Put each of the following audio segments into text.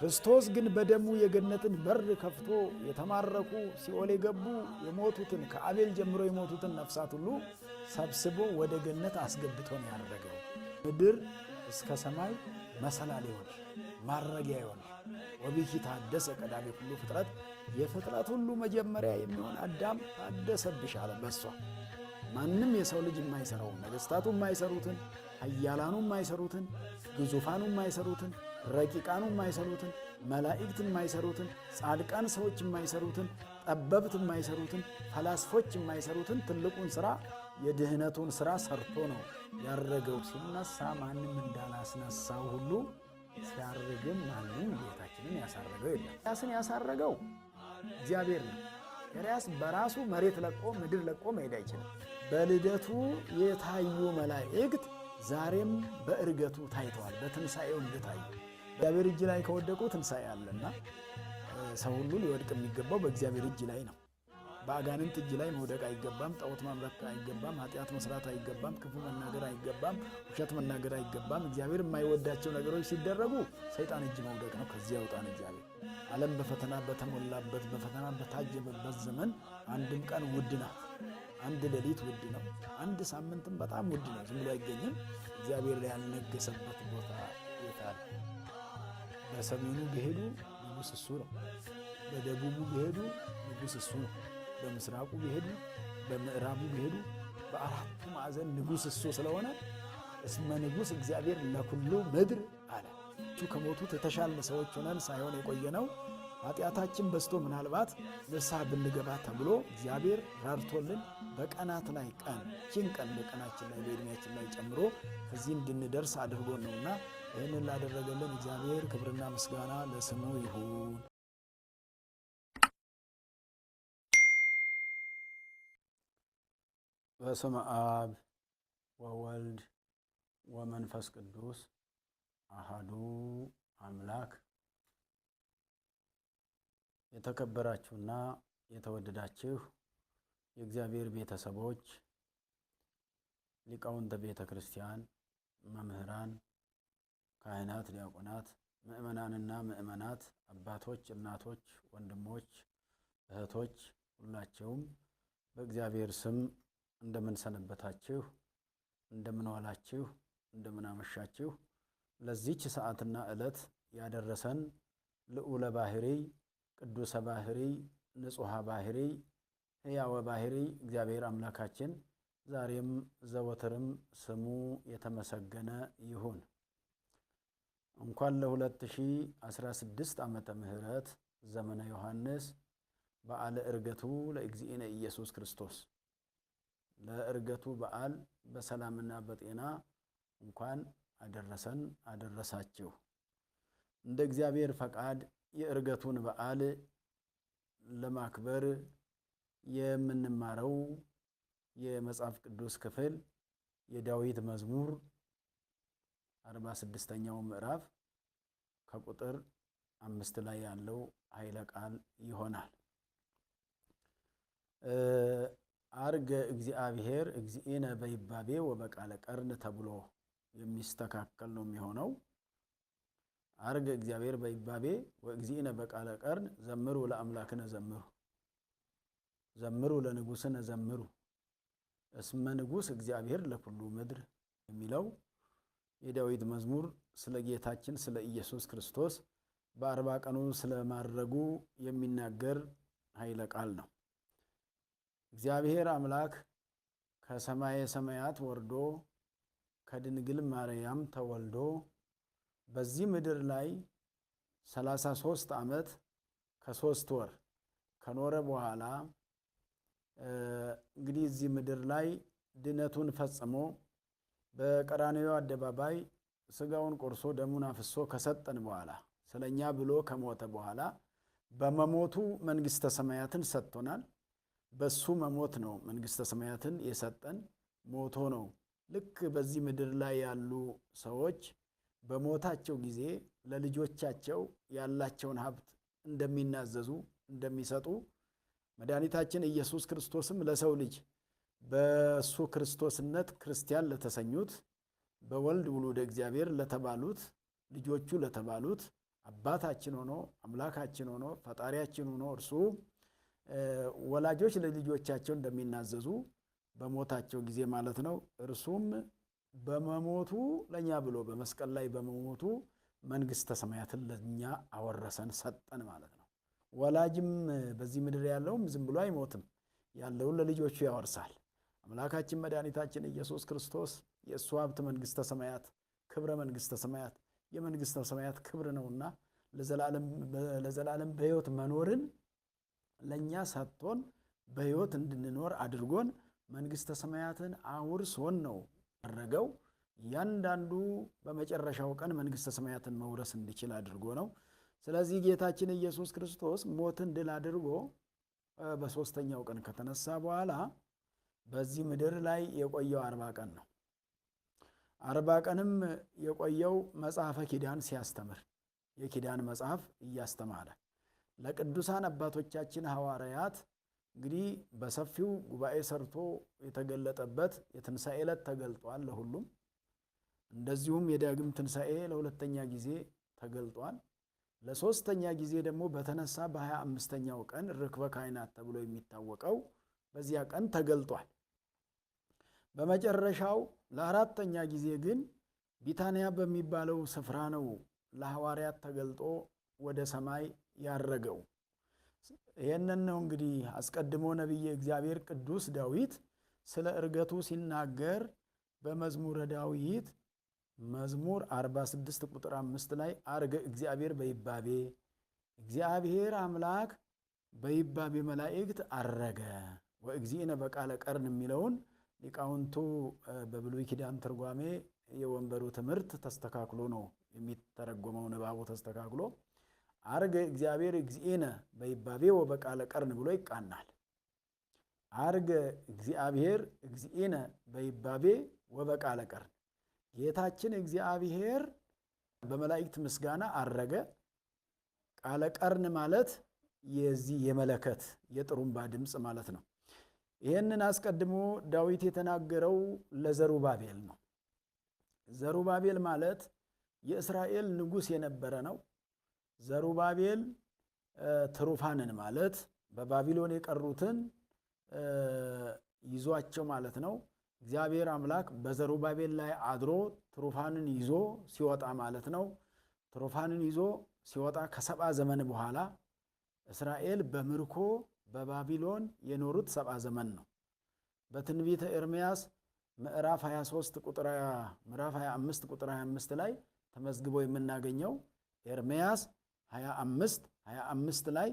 ክርስቶስ ግን በደሙ የገነትን በር ከፍቶ የተማረኩ ሲኦል የገቡ የሞቱትን ከአቤል ጀምሮ የሞቱትን ነፍሳት ሁሉ ሰብስቦ ወደ ገነት አስገብቶን ያደረገው ምድር እስከ ሰማይ መሰላል ይሆን ማረጊያ ይሆን ወቢኪ ታደሰ ቀዳሜ ሁሉ ፍጥረት የፍጥረት ሁሉ መጀመሪያ የሚሆን አዳም ታደሰብሽ አለ። በሷ ማንም የሰው ልጅ የማይሰራው ነገስታቱ የማይሰሩትን ኃያላኑ የማይሰሩትን ግዙፋኑ የማይሰሩትን ረቂቃኑ የማይሰሩትን መላእክት የማይሰሩትን ጻድቃን ሰዎች የማይሰሩትን ጠበብት የማይሰሩትን ፈላስፎች የማይሰሩትን ትልቁን ሥራ የድህነቱን ሥራ ሰርቶ ነው ያረገው። ሲነሳ ማንም እንዳላስነሳው ሁሉ ሲያርግም ማንም ጌታችንን ያሳረገው የለም። ኤልያስን ያሳረገው እግዚአብሔር ነው። ኤልያስ በራሱ መሬት ለቆ ምድር ለቆ መሄድ አይችልም። በልደቱ የታዩ መላእክት ዛሬም በእርገቱ ታይተዋል። በትንሣኤው እንደታዩ እግዚአብሔር እጅ ላይ ከወደቁ ትንሣኤ አለና ሰው ሁሉ ሊወድቅ የሚገባው በእግዚአብሔር እጅ ላይ ነው። በአጋንንት እጅ ላይ መውደቅ አይገባም። ጣዖት ማምለክ አይገባም። ኃጢአት መስራት አይገባም። ክፉ መናገር አይገባም። ውሸት መናገር አይገባም። እግዚአብሔር የማይወዳቸው ነገሮች ሲደረጉ ሰይጣን እጅ መውደቅ ነው። ከዚያ ያውጣን እግዚአብሔር። ዓለም በፈተና በተሞላበት በፈተና በታጀበበት ዘመን አንድም ቀን ውድ ናት። አንድ ሌሊት ውድ ነው። አንድ ሳምንትም በጣም ውድ ነው። ዝም ብሎ አይገኝም። እግዚአብሔር ላይ ያልነገሰበት ቦታ የታል? በሰሜኑ ቢሄዱ ንጉሥ እሱ ነው። በደቡቡ ቢሄዱ ንጉሥ እሱ ነው። በምስራቁ ቢሄዱ በምዕራቡ ቢሄዱ በአራቱ ማዕዘን ንጉሥ እሱ ስለሆነ እስመ ንጉሥ እግዚአብሔር ለኩሉ ምድር አለ። ከሞቱት የተሻልን ሰዎች ሆነን ሳይሆን የቆየነው ኃጢአታችን በዝቶ ምናልባት ንስሐ ብንገባ ተብሎ እግዚአብሔር ራርቶልን በቀናት ላይ ችን ቀን በቀናችን ላይ በዕድሜያችን ላይ ጨምሮ ከዚህ እንድንደርስ አድርጎን ነውና ይህንን ላደረገልን እግዚአብሔር ክብርና ምስጋና ለስሙ ይሁን። በስመ አብ ወወልድ ወመንፈስ ቅዱስ አሃዱ አምላክ። የተከበራችሁና የተወደዳችሁ የእግዚአብሔር ቤተሰቦች፣ ሊቃውንተ ቤተ ክርስቲያን፣ መምህራን፣ ካህናት፣ ዲያቆናት፣ ምእመናንና ምእመናት፣ አባቶች፣ እናቶች፣ ወንድሞች፣ እህቶች ሁላችሁም በእግዚአብሔር ስም እንደምን ሰነበታችሁ? እንደምን ዋላችሁ? እንደምን አመሻችሁ? ለዚች ሰዓትና ዕለት ያደረሰን ልዑለ ባሕርይ ቅዱሰ ባሕርይ ንጹሐ ባሕርይ ሕያወ ባሕርይ እግዚአብሔር አምላካችን ዛሬም ዘወትርም ስሙ የተመሰገነ ይሁን። እንኳን ለ2016 ዓመተ ምህረት ዘመነ ዮሐንስ በዓለ ዕርገቱ ለእግዚእነ ኢየሱስ ክርስቶስ ለዕርገቱ በዓል በሰላምና በጤና እንኳን አደረሰን አደረሳችሁ። እንደ እግዚአብሔር ፈቃድ የዕርገቱን በዓል ለማክበር የምንማረው የመጽሐፍ ቅዱስ ክፍል የዳዊት መዝሙር 46ኛው ምዕራፍ ከቁጥር 5 ላይ ያለው ኃይለ ቃል ይሆናል። አርገ እግዚአብሔር እግዚእነ በይባቤ ወበቃለ ቀርን ተብሎ የሚስተካከል ነው የሚሆነው። አርገ እግዚአብሔር በይባቤ ወእግዚእነ በቃለ ቀርን ዘምሩ ለአምላክነ ዘምሩ ዘምሩ ለንጉሥነ ዘምሩ እስመ ንጉሥ እግዚአብሔር ለኩሉ ምድር የሚለው የዳዊት መዝሙር ስለ ጌታችን ስለ ኢየሱስ ክርስቶስ በ40 ቀኑ ስለማረጉ የሚናገር ኃይለ ቃል ነው። እግዚአብሔር አምላክ ከሰማየ ሰማያት ወርዶ ከድንግል ማርያም ተወልዶ በዚህ ምድር ላይ 33 ዓመት ከ3 ወር ከኖረ በኋላ እንግዲህ እዚህ ምድር ላይ ድነቱን ፈጽሞ በቀራንዮ አደባባይ ስጋውን ቆርሶ ደሙን አፍሶ ከሰጠን በኋላ ስለኛ ብሎ ከሞተ በኋላ በመሞቱ መንግሥተ ሰማያትን ሰጥቶናል። በሱ መሞት ነው መንግሥተ ሰማያትን የሰጠን፣ ሞቶ ነው። ልክ በዚህ ምድር ላይ ያሉ ሰዎች በሞታቸው ጊዜ ለልጆቻቸው ያላቸውን ሀብት እንደሚናዘዙ እንደሚሰጡ መድኃኒታችን ኢየሱስ ክርስቶስም ለሰው ልጅ በሱ ክርስቶስነት ክርስቲያን ለተሰኙት በወልድ ውሉደ እግዚአብሔር ለተባሉት ልጆቹ ለተባሉት አባታችን ሆኖ አምላካችን ሆኖ ፈጣሪያችን ሆኖ እርሱ ወላጆች ለልጆቻቸው እንደሚናዘዙ በሞታቸው ጊዜ ማለት ነው። እርሱም በመሞቱ ለኛ ብሎ በመስቀል ላይ በመሞቱ መንግስተ ሰማያትን ለኛ አወረሰን ሰጠን ማለት ነው። ወላጅም በዚህ ምድር ያለውም ዝም ብሎ አይሞትም፣ ያለውን ለልጆቹ ያወርሳል። አምላካችን መድኃኒታችን ኢየሱስ ክርስቶስ የእሱ ሀብት መንግስተ ሰማያት ክብረ መንግስተ ሰማያት የመንግስተ ሰማያት ክብር ነውና ለዘላለም በሕይወት መኖርን ለኛ ሰጥቶን በሕይወት እንድንኖር አድርጎን መንግስተ ሰማያትን አውርሶን ነው ያደረገው። እያንዳንዱ በመጨረሻው ቀን መንግስተ ሰማያትን መውረስ እንዲችል አድርጎ ነው። ስለዚህ ጌታችን ኢየሱስ ክርስቶስ ሞትን ድል አድርጎ በሶስተኛው ቀን ከተነሳ በኋላ በዚህ ምድር ላይ የቆየው 40 ቀን ነው። 40 ቀንም የቆየው መጽሐፈ ኪዳን ሲያስተምር የኪዳን መጽሐፍ እያስተማረ ለቅዱሳን አባቶቻችን ሐዋርያት እንግዲህ በሰፊው ጉባኤ ሰርቶ የተገለጠበት የትንሣኤ ዕለት ተገልጧል ለሁሉም። እንደዚሁም የዳግም ትንሣኤ ለሁለተኛ ጊዜ ተገልጧል። ለሶስተኛ ጊዜ ደግሞ በተነሳ በ25ኛው ቀን ርክበ ካህናት ተብሎ የሚታወቀው በዚያ ቀን ተገልጧል። በመጨረሻው ለአራተኛ ጊዜ ግን ቢታንያ በሚባለው ስፍራ ነው ለሐዋርያት ተገልጦ ወደ ሰማይ ያረገው። ይህንን ነው እንግዲህ አስቀድሞ ነቢየ እግዚአብሔር ቅዱስ ዳዊት ስለ እርገቱ ሲናገር በመዝሙረ ዳዊት መዝሙር 46 ቁጥር 5 ላይ አርገ እግዚአብሔር በይባቤ እግዚአብሔር አምላክ በይባቤ መላእክት አረገ ወእግዚእነ በቃለ ቀርን የሚለውን ሊቃውንቱ በብሉይ ኪዳን ትርጓሜ የወንበሩ ትምህርት ተስተካክሎ ነው የሚተረጎመው። ንባቡ ተስተካክሎ አርገ እግዚአብሔር እግዚእነ በይባቤ ወበቃለ ቀርን ብሎ ይቃናል። አርገ እግዚአብሔር እግዚእነ በይባቤ ወበቃለ ቀርን፣ ጌታችን እግዚአብሔር በመላእክት ምስጋና አረገ። ቃለ ቀርን ማለት የዚህ የመለከት የጥሩምባ ድምፅ ማለት ነው። ይህንን አስቀድሞ ዳዊት የተናገረው ለዘሩባቤል ነው። ዘሩባቤል ማለት የእስራኤል ንጉሥ የነበረ ነው። ዘሩባቤል ትሩፋንን ማለት በባቢሎን የቀሩትን ይዟቸው ማለት ነው። እግዚአብሔር አምላክ በዘሩባቤል ላይ አድሮ ትሩፋንን ይዞ ሲወጣ ማለት ነው። ትሩፋንን ይዞ ሲወጣ ከ70 ዘመን በኋላ እስራኤል በምርኮ በባቢሎን የኖሩት 70 ዘመን ነው። በትንቢተ ኤርምያስ ምዕራፍ 23 ቁጥር ምዕራፍ 25 ቁጥር 25 ላይ ተመዝግቦ የምናገኘው ኤርምያስ 25 ላይ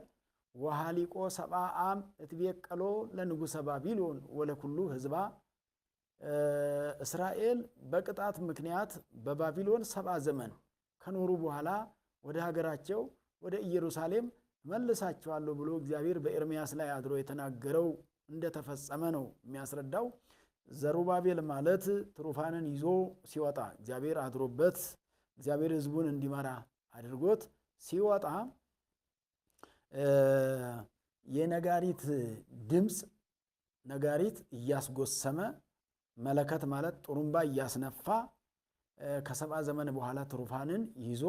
ወሃሊቆ 70 ዓም እትቤቀሎ ለንጉሠ ባቢሎን ወለኩሉ ሕዝባ፣ እስራኤል በቅጣት ምክንያት በባቢሎን 70 ዘመን ከኖሩ በኋላ ወደ ሀገራቸው ወደ ኢየሩሳሌም መልሳቸዋለሁ ብሎ እግዚአብሔር በኤርምያስ ላይ አድሮ የተናገረው እንደተፈጸመ ነው የሚያስረዳው። ዘሩባቤል ማለት ትሩፋንን ይዞ ሲወጣ እግዚአብሔር አድሮበት እግዚአብሔር ሕዝቡን እንዲመራ አድርጎት ሲወጣ የነጋሪት ድምፅ ነጋሪት እያስጎሰመ መለከት ማለት ጥሩምባ እያስነፋ ከ70 ዘመን በኋላ ትሩፋንን ይዞ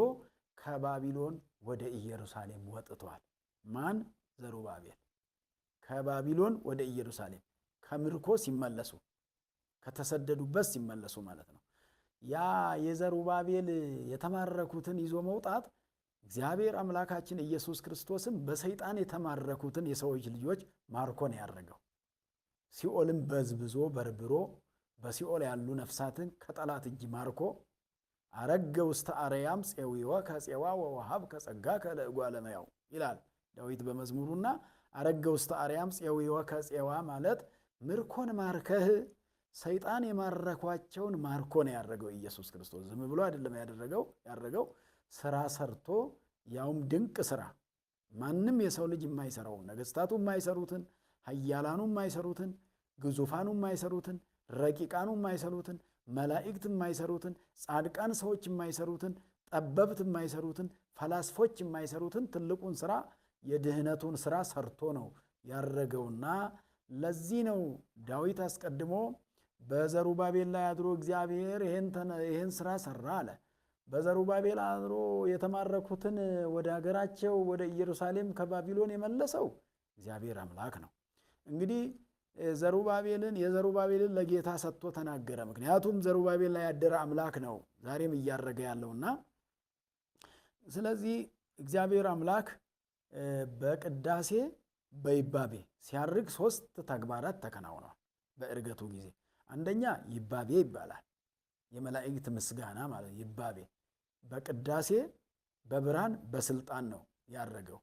ከባቢሎን ወደ ኢየሩሳሌም ወጥቷል። ማን? ዘሩባቤል። ከባቢሎን ወደ ኢየሩሳሌም ከምርኮ ሲመለሱ ከተሰደዱበት ሲመለሱ ማለት ነው። ያ የዘሩባቤል የተማረኩትን ይዞ መውጣት እግዚአብሔር አምላካችን ኢየሱስ ክርስቶስም በሰይጣን የተማረኩትን የሰዎች ልጆች ማርኮን ያደረገው። ሲኦልን በዝብዞ በርብሮ በሲኦል ያሉ ነፍሳትን ከጠላት እጅ ማርኮ አረገ ውስተ አርያም ፄዊወ ከፄዋ ወወሃብ ከጸጋ ለእጓለ እመሕያው ይላል ዳዊት በመዝሙሩና አረገ ውስተ አርያም ፄዊወ ከፄዋ ማለት ምርኮን ማርከህ ሰይጣን የማረኳቸውን ማርኮን ያደረገው ኢየሱስ ክርስቶስ ዝም ብሎ አይደለም ያደረገው ስራ ሰርቶ ያውም ድንቅ ስራ ማንም የሰው ልጅ የማይሰራው ነገስታቱ የማይሰሩትን ኃያላኑ የማይሰሩትን ግዙፋኑ የማይሰሩትን ረቂቃኑ የማይሰሩትን መላእክት የማይሰሩትን ጻድቃን ሰዎች የማይሰሩትን ጠበብት የማይሰሩትን ፈላስፎች የማይሰሩትን ትልቁን ስራ የድህነቱን ስራ ሰርቶ ነው ያረገውና ለዚህ ነው ዳዊት አስቀድሞ በዘሩባቤል ላይ አድሮ እግዚአብሔር ይሄን ስራ ሰራ አለ። በዘሩባቤል አድሮ የተማረኩትን ወደ ሀገራቸው ወደ ኢየሩሳሌም ከባቢሎን የመለሰው እግዚአብሔር አምላክ ነው። እንግዲህ የዘሩባቤልን ለጌታ ሰጥቶ ተናገረ። ምክንያቱም ዘሩባቤል ላይ ያደረ አምላክ ነው ዛሬም እያረገ ያለውና፣ ስለዚህ እግዚአብሔር አምላክ በቅዳሴ በይባቤ ሲያርግ 3 ተግባራት ተከናውነዋል በእርገቱ ጊዜ። አንደኛ ይባቤ ይባላል፣ የመላእክት ምስጋና ማለት ይባቤ። በቅዳሴ በብርሃን በስልጣን ነው ያረገው።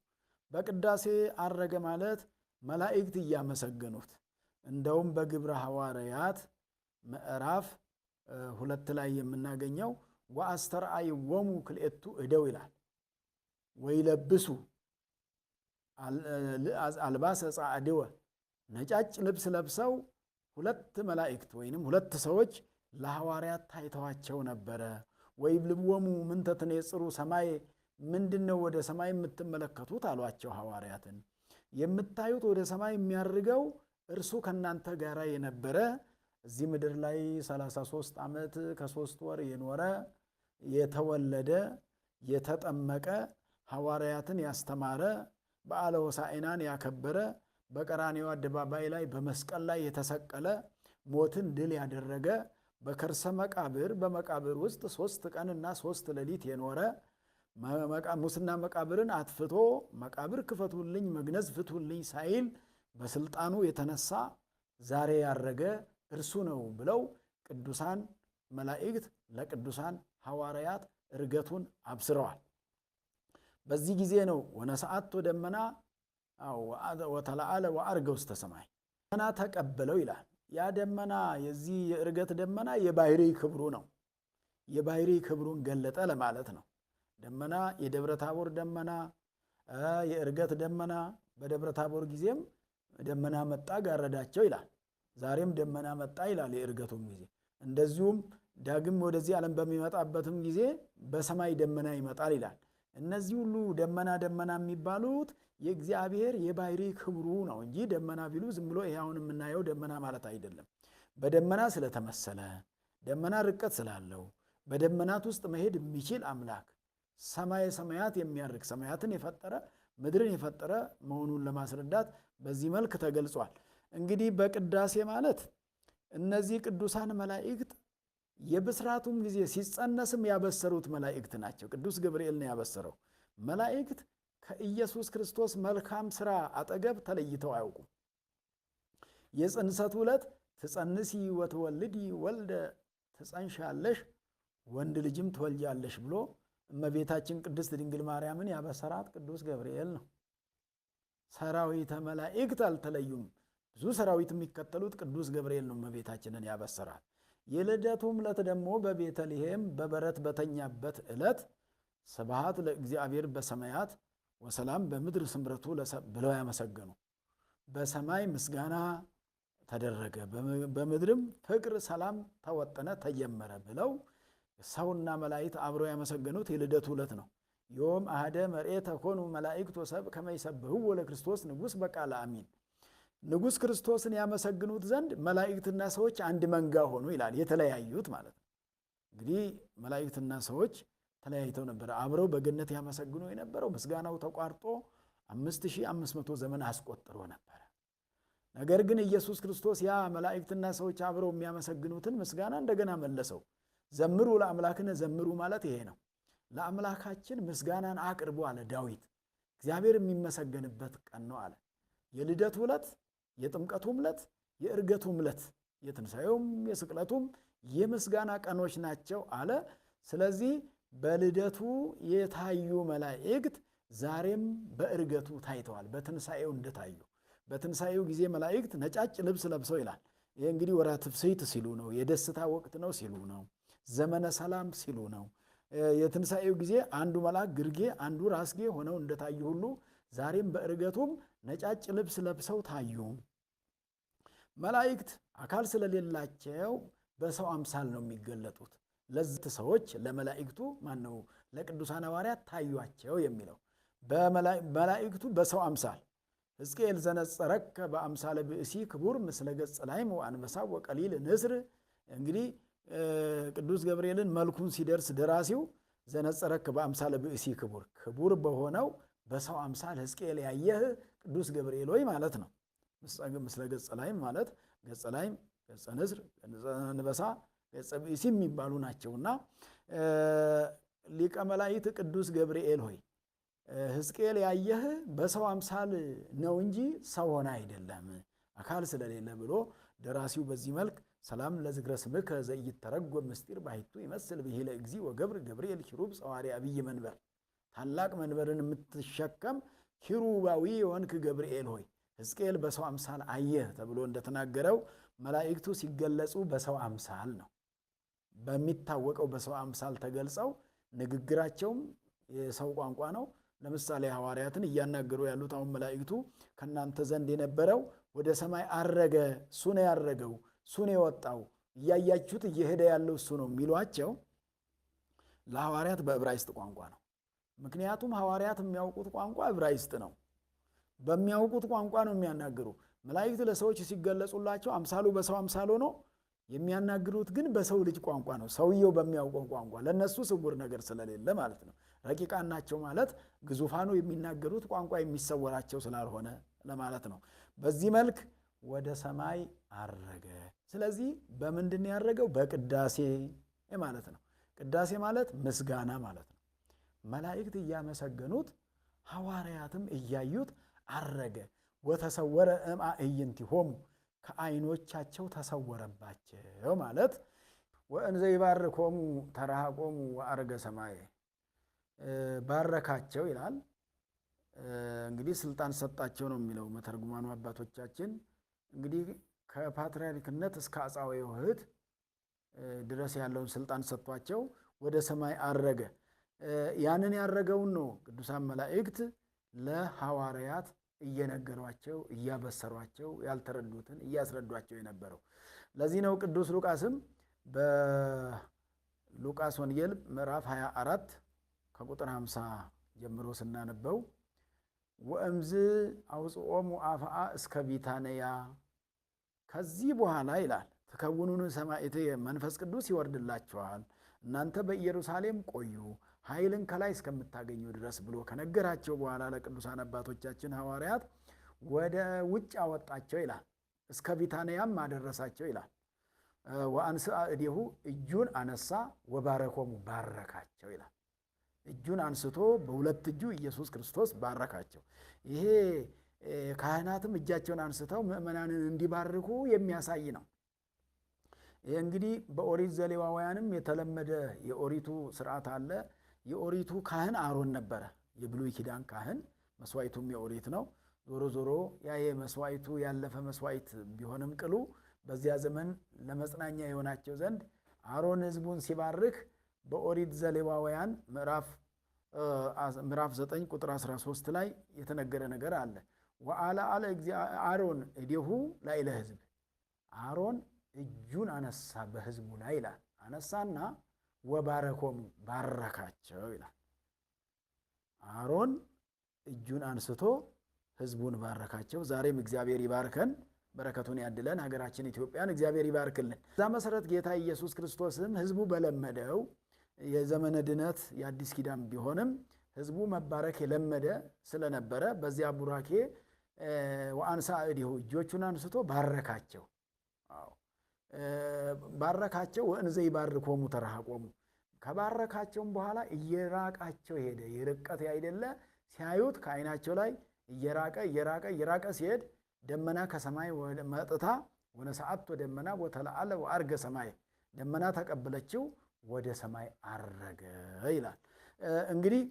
በቅዳሴ አረገ ማለት መላእክት እያመሰገኑት፣ እንደውም በግብረ ሐዋርያት ምዕራፍ 2 ላይ የምናገኘው ወአስተርአይዎሙ ክልኤቱ እደው ይላል። ወይለብሱ አልባሰ ጻዕድወ፣ ነጫጭ ልብስ ለብሰው 2 መላእክት ወይንም 2 ሰዎች ለሐዋርያት ታይተዋቸው ነበረ። ወይብልዎሙ ምንተ ትኔጽሩ ሰማይ፣ ምንድነው ወደ ሰማይ የምትመለከቱት አሏቸው ሐዋርያትን። የምታዩት ወደ ሰማይ የሚያርገው እርሱ ከናንተ ጋር የነበረ እዚህ ምድር ላይ 33 ዓመት ከ3 ወር የኖረ የተወለደ የተጠመቀ ሐዋርያትን ያስተማረ በዓለ ሆሳዕናን ያከበረ በቀራንዮ አደባባይ ላይ በመስቀል ላይ የተሰቀለ ሞትን ድል ያደረገ በከርሰ መቃብር በመቃብር ውስጥ 3 ቀንና 3 ሌሊት የኖረ ሙስና መቃብርን አጥፍቶ መቃብር ክፈቱልኝ መግነዝ ፍቱልኝ ሳይል በስልጣኑ የተነሳ ዛሬ ያረገ እርሱ ነው ብለው ቅዱሳን መላእክት ለቅዱሳን ሐዋርያት እርገቱን አብስረዋል። በዚህ ጊዜ ነው ወነሰዓቶ ደመና ወተለዓለ ወዐርገ ውስተ ሰማይ፣ ደመና ተቀበለው ይላል። ያ ደመና የዚህ የእርገት ደመና የባህሪ ክብሩ ነው። የባህሪ ክብሩን ገለጠ ለማለት ነው። ደመና የደብረ ታቦር ደመና፣ የእርገት ደመና። በደብረ ታቦር ጊዜም ደመና መጣ ጋረዳቸው ይላል። ዛሬም ደመና መጣ ይላል የእርገቱም ጊዜ። እንደዚሁም ዳግም ወደዚህ ዓለም በሚመጣበትም ጊዜ በሰማይ ደመና ይመጣል ይላል። እነዚህ ሁሉ ደመና የሚባሉት የእግዚአብሔር የባህሪ ክብሩ ነው እንጂ ደመና ቢሉ ዝም ብሎ ይሄ አሁን የምናየው ደመና ማለት አይደለም። በደመና ስለተመሰለ፣ ደመና ርቀት ስላለው፣ በደመናት ውስጥ መሄድ የሚችል አምላክ ሰማየ ሰማያት የሚያርግ ሰማያትን የፈጠረ ምድርን የፈጠረ መሆኑን ለማስረዳት በዚህ መልክ ተገልጿል። እንግዲህ በቅዳሴ ማለት እነዚህ ቅዱሳን መላእክት የብስራቱም ጊዜ ሲጸነስም ያበሰሩት መላእክት ናቸው። ቅዱስ ገብርኤል ነው ያበሰረው። መላእክት ከኢየሱስ ክርስቶስ መልካም ሥራ አጠገብ ተለይተው አያውቁም። የጽንሰቱ ዕለት ትጸንሲ ወትወልዲ ወልደ ትጸንሻለሽ ወንድ ልጅም ትወልጃለሽ ብሎ እመቤታችን ቅድስት ድንግል ማርያምን ያበሰራት ቅዱስ ገብርኤል ነው። ሰራዊተ መላእክት አልተለዩም። ብዙ ሰራዊት የሚከተሉት ቅዱስ ገብርኤል ነው እመቤታችንን ያበሰራት። የልደቱም ዕለት ደግሞ በቤተልሔም በበረት በተኛበት ዕለት ስብሐት ለእግዚአብሔር በሰማያት ወሰላም በምድር ስምረቱ ብለው ያመሰገኑ፣ በሰማይ ምስጋና ተደረገ በምድርም ፍቅር ሰላም ተወጠነ ተጀመረ ብለው ሰውና መላእክት አብረው ያመሰገኑት የልደቱ ዕለት ነው። ዮም አሐደ መርኤተ ኮኑ መላእክት ወሰብእ ከመ ይሰብሕዎ ለክርስቶስ ንጉሥ በቃለ አሚን። ንጉሥ ክርስቶስን ያመሰግኑት ዘንድ መላእክትና ሰዎች አንድ መንጋ ሆኑ ይላል። የተለያዩት ማለት ነው። እንግዲህ መላእክትና ሰዎች ተለያይተው ነበር። አብረው በገነት ያመሰግኑ የነበረው ምስጋናው ተቋርጦ 5500 ዘመን አስቆጥሮ ነበረ። ነገር ግን ኢየሱስ ክርስቶስ ያ መላእክትና ሰዎች አብረው የሚያመሰግኑትን ምስጋና እንደገና መለሰው። ዘምሩ ለአምላክነ ዘምሩ ማለት ይሄ ነው። ለአምላካችን ምስጋናን አቅርቡ አለ ዳዊት። እግዚአብሔር የሚመሰገንበት ቀን ነው አለ። የልደቱ ዕለት፣ የጥምቀቱም ዕለት፣ የእርገቱም ዕለት፣ የትንሣኤውም የስቅለቱም የምስጋና ቀኖች ናቸው አለ። ስለዚህ በልደቱ የታዩ መላእክት ዛሬም በእርገቱ ታይተዋል፣ በትንሣኤው እንደታዩ። በትንሣኤው ጊዜ መላእክት ነጫጭ ልብስ ለብሰው ይላል። ይህ እንግዲህ ወራተ ፍሥሕት ሲሉ ነው፣ የደስታ ወቅት ነው ሲሉ ነው፣ ዘመነ ሰላም ሲሉ ነው። የትንሣኤው ጊዜ አንዱ መልአክ ግርጌ አንዱ ራስጌ ሆነው እንደታዩ ሁሉ ዛሬም በእርገቱም ነጫጭ ልብስ ለብሰው ታዩ። መላእክት አካል ስለሌላቸው በሰው አምሳል ነው የሚገለጡት። ለዚህ ሰዎች ለመላእክቱ ማነው ለቅዱሳን ሐዋርያት ታዩአቸው የሚለው በመላእክቱ በሰው አምሳል ሕዝቅኤል ዘነጸረከ በአምሳለ ብእሲ ክቡር ምስለ ገጽ ላይም ወአንበሳ ወቀሊል ንስር። እንግዲህ ቅዱስ ገብርኤልን መልኩን ሲደርስ ደራሲው ዘነጸረክ በአምሳለ ብእሲ ክቡር፣ ክቡር በሆነው በሰው አምሳል ሕዝቅኤል ያየህ ቅዱስ ገብርኤል ሆይ ማለት ነው። ምስለ ገጸ ላይም ማለት ገጸ ላይም፣ ገጸ ንስር፣ ገጸ አንበሳ፣ ገጸ ብእሲ የሚባሉ ናቸውና ሊቀ መላእክት ቅዱስ ገብርኤል ሆይ ሕዝቅኤል ያየህ በሰው አምሳል ነው እንጂ ሰው ሆነ አይደለም፣ አካል ስለሌለ ብሎ ደራሲው በዚህ መልክ ሰላም ለዝክረ ስምከ ዘኢይተረጎም ምስጢር ባሕቱ ይመስል ብሂለ እግዚእ ወገብር ገብርኤል ኪሩብ ጸዋሪ አብይ መንበር፣ ታላቅ መንበርን የምትሸከም ኪሩባዊ የሆንክ ገብርኤል ሆይ ሕዝቅኤል በሰው አምሳል አየህ ተብሎ እንደተናገረው መላእክቱ ሲገለጹ በሰው አምሳል ነው። በሚታወቀው በሰው አምሳል ተገልጸው ንግግራቸውም የሰው ቋንቋ ነው። ለምሳሌ ሐዋርያትን እያናገሩ ያሉት አሁን መላእክቱ ከእናንተ ዘንድ የነበረው ወደ ሰማይ አረገ፣ እሱ ነው ያረገው፣ እሱ ነው የወጣው፣ እያያችሁት እየሄደ ያለው እሱ ነው የሚሏቸው ለሐዋርያት በዕብራይስጥ ቋንቋ ነው። ምክንያቱም ሐዋርያት የሚያውቁት ቋንቋ ዕብራይስጥ ነው። በሚያውቁት ቋንቋ ነው የሚያናግሩ። መላእክት ለሰዎች ሲገለጹላቸው አምሳሉ በሰው አምሳል ሆኖ የሚያናግሩት ግን በሰው ልጅ ቋንቋ ነው፣ ሰውየው በሚያውቀው ቋንቋ። ለነሱ ስውር ነገር ስለሌለ ማለት ነው። ረቂቃን ናቸው ማለት ግዙፋኑ የሚናገሩት ቋንቋ የሚሰወራቸው ስላልሆነ ለማለት ነው። በዚህ መልክ ወደ ሰማይ አረገ። ስለዚህ በምንድን ያረገው? በቅዳሴ ማለት ነው። ቅዳሴ ማለት ምስጋና ማለት ነው። መላእክት እያመሰገኑት ሐዋርያትም እያዩት አረገ። ወተሰወረ እምአዕይንቲሆሙ፣ ከዓይኖቻቸው ተሰወረባቸው ማለት ወእንዘ ይባርኮሙ ተረሃቆሙ ወአረገ ሰማየ፣ ባረካቸው ይላል። እንግዲህ ስልጣን ሰጣቸው ነው የሚለው መተርጉማኑ አባቶቻችን። እንግዲህ ከፓትርያርክነት እስከ አጻዌ ውህት ድረስ ያለውን ስልጣን ሰጥቷቸው ወደ ሰማይ አረገ። ያንን ያረገውን ነው ቅዱሳን መላእክት ለሐዋርያት እየነገሯቸው እያበሰሯቸው ያልተረዱትን እያስረዷቸው የነበረው። ለዚህ ነው ቅዱስ ሉቃስም በሉቃስ ወንጌል ምዕራፍ 24 ከቁጥር 50 ጀምሮ ስናነበው ወእምዝ አውፅኦሙ አፍአ እስከ ቢታንያ፣ ከዚህ በኋላ ይላል ትከውኑን ሰማዕትየ፣ መንፈስ ቅዱስ ይወርድላችኋል፣ እናንተ በኢየሩሳሌም ቆዩ ኃይልን ከላይ እስከምታገኙ ድረስ ብሎ ከነገራቸው በኋላ ለቅዱሳን አባቶቻችን ሐዋርያት ወደ ውጭ አወጣቸው ይላል። እስከ ቢታንያም አደረሳቸው ይላል። ወአንስአ እዴሁ፣ እጁን አነሳ፣ ወባረኮሙ፣ ባረካቸው ይላል። እጁን አንስቶ በሁለት እጁ ኢየሱስ ክርስቶስ ባረካቸው። ይሄ ካህናትም እጃቸውን አንስተው ምእመናንን እንዲባርኩ የሚያሳይ ነው። ይህ እንግዲህ በኦሪት ዘሌዋውያንም የተለመደ የኦሪቱ ስርዓት አለ። የኦሪቱ ካህን አሮን ነበረ፣ የብሉይ ኪዳን ካህን። መስዋዕቱም የኦሪት ነው። ዞሮ ዞሮ ያ የመስዋዕቱ ያለፈ መስዋዕት ቢሆንም ቅሉ በዚያ ዘመን ለመጽናኛ የሆናቸው ዘንድ አሮን ሕዝቡን ሲባርክ በኦሪት ዘሌዋውያን ምዕራፍ 9 ቁጥር 13 ላይ የተነገረ ነገር አለ። ወአልዓለ አሮን እዴሁ ላዕለ ሕዝብ፣ አሮን እጁን አነሳ በሕዝቡ ላይ ይላል። አነሳና ወባረኮሙ፣ ባረካቸው ይላል። አሮን እጁን አንስቶ ሕዝቡን ባረካቸው። ዛሬም እግዚአብሔር ይባርከን፣ በረከቱን ያድለን፣ ሀገራችን ኢትዮጵያን እግዚአብሔር ይባርክልን። እዛ መሰረት ጌታ ኢየሱስ ክርስቶስም ሕዝቡ በለመደው የዘመነ ድነት የአዲስ ኪዳን ቢሆንም ሕዝቡ መባረክ የለመደ ስለነበረ በዚያ ቡራኬ ወአንሳ እዴሁ፣ እጆቹን አንስቶ ባረካቸው። ባረካቸው። ወእንዘ ይባርኮሙ ተረሃቆሙ፣ ከባረካቸውም በኋላ እየራቃቸው ሄደ። የርቀት አይደለ፣ ሲያዩት ከዓይናቸው ላይ እየራቀ ሲሄድ ደመና ከሰማይ መጥታ ወነሰዓቶ ደመና ወተለዓለ ወአርገ ሰማይ፣ ደመና ተቀበለችው ወደ ሰማይ አረገ ይላል። እንግዲህ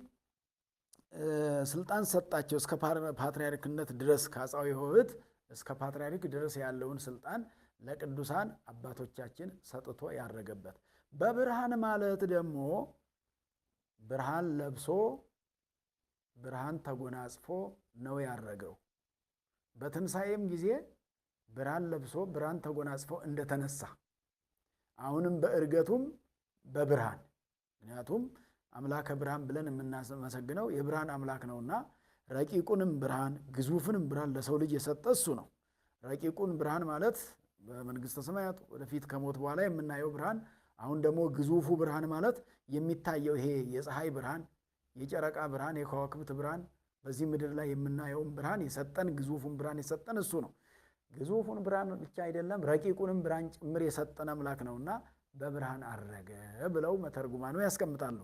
ስልጣን ሰጣቸው እስከ ፓትርያርክነት ድረስ፣ ከአጻዊ ውህት እስከ ፓትርያርክ ድረስ ያለውን ስልጣን ለቅዱሳን አባቶቻችን ሰጥቶ ያረገበት። በብርሃን ማለት ደግሞ ብርሃን ለብሶ ብርሃን ተጎናጽፎ ነው ያረገው። በትንሣኤም ጊዜ ብርሃን ለብሶ ብርሃን ተጎናጽፎ እንደተነሳ አሁንም በእርገቱም በብርሃን፣ ምክንያቱም አምላከ ብርሃን ብለን የምናመሰግነው የብርሃን አምላክ ነውና ረቂቁንም ብርሃን ግዙፍንም ብርሃን ለሰው ልጅ የሰጠ እሱ ነው። ረቂቁን ብርሃን ማለት በመንግሥተ ሰማያት ወደፊት ከሞት በኋላ የምናየው ብርሃን አሁን ደግሞ ግዙፉ ብርሃን ማለት የሚታየው ይሄ የፀሐይ ብርሃን፣ የጨረቃ ብርሃን፣ የከዋክብት ብርሃን፣ በዚህ ምድር ላይ የምናየውን ብርሃን የሰጠን ግዙፉን ብርሃን የሰጠን እሱ ነው። ግዙፉን ብርሃን ብቻ አይደለም ረቂቁንም ብርሃን ጭምር የሰጠን አምላክ ነውና በብርሃን አረገ ብለው መተርጉማኑ ያስቀምጣሉ።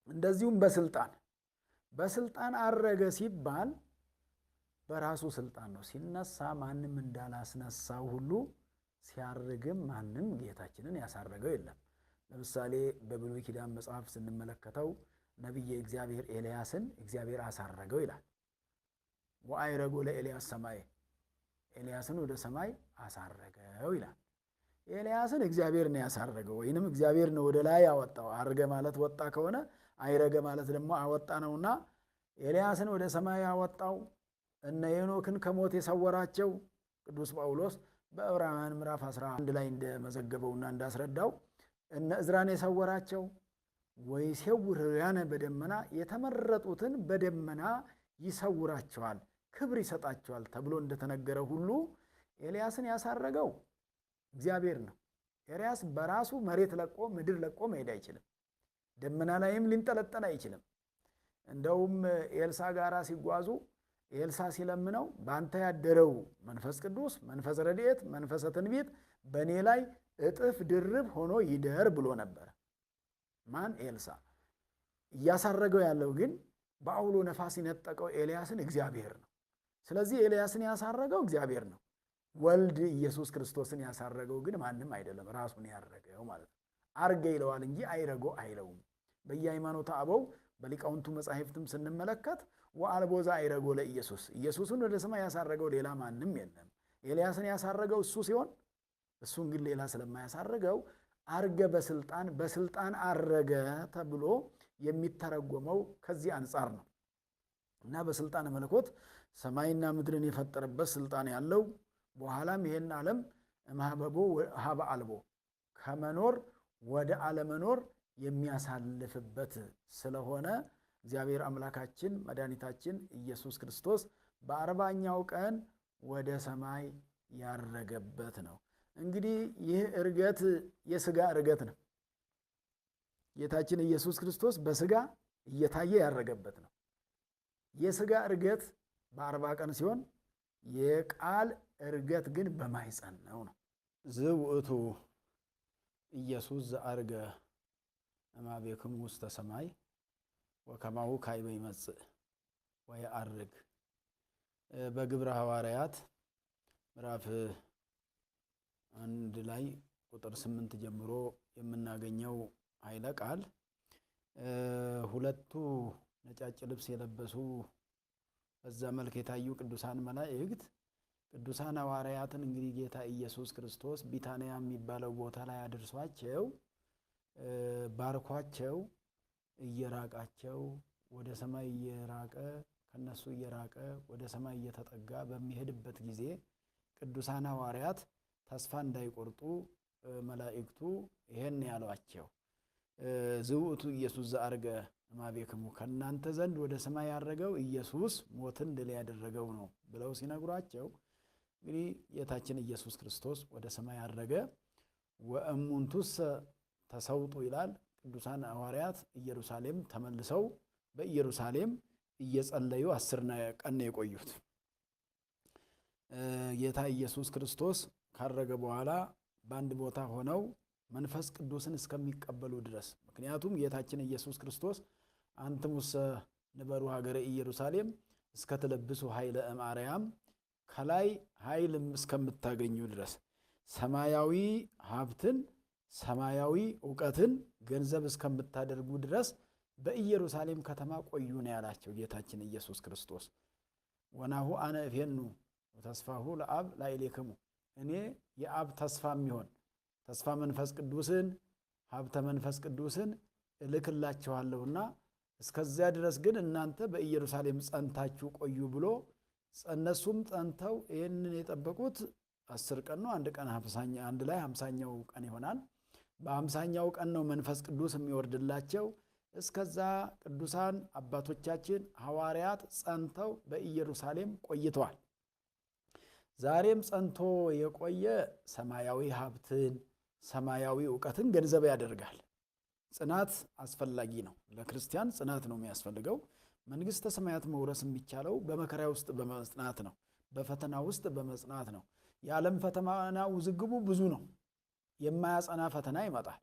እንደዚሁም በስልጣን አረገ ሲባል በራሱ ስልጣን ነው። ሲነሳ ማንም እንዳላስነሳው ሁሉ ሲያርግም ማንም ጌታችንን ያሳረገው የለም። ለምሳሌ በብሉይ ኪዳን መጽሐፍ ስንመለከተው ነቢየ እግዚአብሔር ኤልያስን እግዚአብሔር አሳረገው ይላል። ወአይረጎ ለኤልያስ ሰማይ፣ ኤልያስን ወደ ሰማይ አሳረገው ይላል። ኤልያስን እግዚአብሔር ነው ያሳረገው፣ ወይንም እግዚአብሔር ነው ወደ ላይ ያወጣው። አረገ ማለት ወጣ ከሆነ አይረገ ማለት ደግሞ አወጣ ነውና ኤልያስን ወደ ሰማይ ያወጣው እነ ሄኖክን ከሞት የሰወራቸው ቅዱስ ጳውሎስ በዕብራውያን ምዕራፍ 11 ላይ እንደመዘገበውና እንዳስረዳው እነ ዕዝራን የሰወራቸው ወይሴውርያነ በደመና የተመረጡትን በደመና ይሰውራቸዋል፣ ክብር ይሰጣቸዋል ተብሎ እንደተነገረ ሁሉ ኤልያስን ያሳረገው እግዚአብሔር ነው። ኤልያስ በራሱ መሬት ለቆ ምድር ለቆ መሄድ አይችልም። ደመና ላይም ሊንጠለጠል አይችልም። እንደውም ኤልሳ ጋራ ሲጓዙ ኤልሳ ሲለምነው በአንተ ያደረው መንፈስ ቅዱስ፣ መንፈስ ረድኤት፣ መንፈሰ ትንቢት በእኔ ላይ እጥፍ ድርብ ሆኖ ይደር ብሎ ነበር። ማን? ኤልሳ። እያሳረገው ያለው ግን በአውሎ ነፋስ የነጠቀው ኤልያስን እግዚአብሔር ነው። ስለዚህ ኤልያስን ያሳረገው እግዚአብሔር ነው። ወልድ ኢየሱስ ክርስቶስን ያሳረገው ግን ማንም አይደለም፣ ራሱን ያረገው ማለት ነው። አርገ ይለዋል እንጂ አይረጎ አይለውም። በየሃይማኖተ አበው በሊቃውንቱ መጻሕፍትም ስንመለከት ወአልቦዛ አይረጎ ለኢየሱስ፣ ኢየሱስን ወደ ሰማይ ያሳረገው ሌላ ማንም የለም። ኤልያስን ያሳረገው እሱ ሲሆን እሱን ግን ሌላ ስለማያሳረገው አርገ በስልጣን አረገ ተብሎ የሚተረጎመው ከዚህ አንጻር ነው። እና በስልጣን መለኮት ሰማይና ምድርን የፈጠረበት ስልጣን ያለው በኋላም ይሄን ዓለም እምኀበቦ ሀበ አልቦ ከመኖር ወደ አለመኖር የሚያሳልፍበት ስለሆነ እግዚአብሔር አምላካችን መድኃኒታችን ኢየሱስ ክርስቶስ በ40ኛው ቀን ወደ ሰማይ ያረገበት ነው። እንግዲህ ይህ እርገት የሥጋ እርገት ነው። ጌታችን ኢየሱስ ክርስቶስ በሥጋ እየታየ ያረገበት ነው። የሥጋ እርገት በ40 ቀን ሲሆን የቃል እርገት ግን በማኅፀን ነው። ዝውእቱ ኢየሱስ ዘአርገ እምኀቤክሙ ውስተ ሰማይ ወከማሁ ካዕበ ይመጽእ ወየዐርግ። በግብረ ሐዋርያት ምዕራፍ 1 ላይ ቁጥር 8 ጀምሮ የምናገኘው ኃይለ ቃል ሁለቱ ነጫጭ ልብስ የለበሱ በዛ መልክ የታዩ ቅዱሳን መላእክት ቅዱሳን ሐዋርያትን እንግዲህ ጌታ ኢየሱስ ክርስቶስ ቢታንያ የሚባለው ቦታ ላይ አድርሷቸው ባርኳቸው እየራቃቸው ወደ ሰማይ እየራቀ ከነሱ እየራቀ ወደ ሰማይ እየተጠጋ በሚሄድበት ጊዜ ቅዱሳን ሐዋርያት ተስፋ እንዳይቆርጡ መላእክቱ ይሄን ያሏቸው ዝውእቱ ኢየሱስ ዘአርገ እምኀቤክሙ ከእናንተ ዘንድ ወደ ሰማይ ያረገው ኢየሱስ ሞትን ድል ያደረገው ነው ብለው ሲነግሯቸው እንግዲህ ጌታችን ኢየሱስ ክርስቶስ ወደ ሰማይ ያረገ ወእሙንቱሰ ተሰውጡ ይላል። ቅዱሳን ሐዋርያት ኢየሩሳሌም ተመልሰው በኢየሩሳሌም እየጸለዩ 10 ቀን የቆዩት። ጌታ ኢየሱስ ክርስቶስ ካረገ በኋላ በአንድ ቦታ ሆነው መንፈስ ቅዱስን እስከሚቀበሉ ድረስ። ምክንያቱም ጌታችን ኢየሱስ ክርስቶስ አንትሙሰ ንበሩ ሀገረ ኢየሩሳሌም እስከትለብሱ ኃይለ እምአርያም ከላይ ኃይል እስከምታገኙ ድረስ ሰማያዊ ሀብትን ሰማያዊ ዕውቀትን ገንዘብ እስከምታደርጉ ድረስ በኢየሩሳሌም ከተማ ቆዩ ነው ያላቸው ጌታችን ኢየሱስ ክርስቶስ። ወናሁ አነ እፌኑ ተስፋሁ ለአብ ላዕሌክሙ፣ እኔ የአብ ተስፋ የሚሆን ተስፋ መንፈስ ቅዱስን ሀብተ መንፈስ ቅዱስን እልክላችኋለሁና እስከዚያ ድረስ ግን እናንተ በኢየሩሳሌም ጸንታችሁ ቆዩ ብሎ እነሱም ጸንተው ይህንን የጠበቁት 10 ቀን ነው። አንድ ቀን 50ኛው ቀን ይሆናል። በ50ኛው ቀን ነው መንፈስ ቅዱስ የሚወርድላቸው። እስከዛ ቅዱሳን አባቶቻችን ሐዋርያት ጸንተው በኢየሩሳሌም ቆይተዋል። ዛሬም ጸንቶ የቆየ ሰማያዊ ሀብትን ሰማያዊ ዕውቀትን ገንዘብ ያደርጋል። ጽናት አስፈላጊ ነው። ለክርስቲያን ጽናት ነው የሚያስፈልገው። መንግሥተ ሰማያት መውረስ የሚቻለው በመከራ ውስጥ በመጽናት ነው። በፈተና ውስጥ በመጽናት ነው። የዓለም ፈተና ውዝግቡ ብዙ ነው። የማያጸና ፈተና ይመጣል።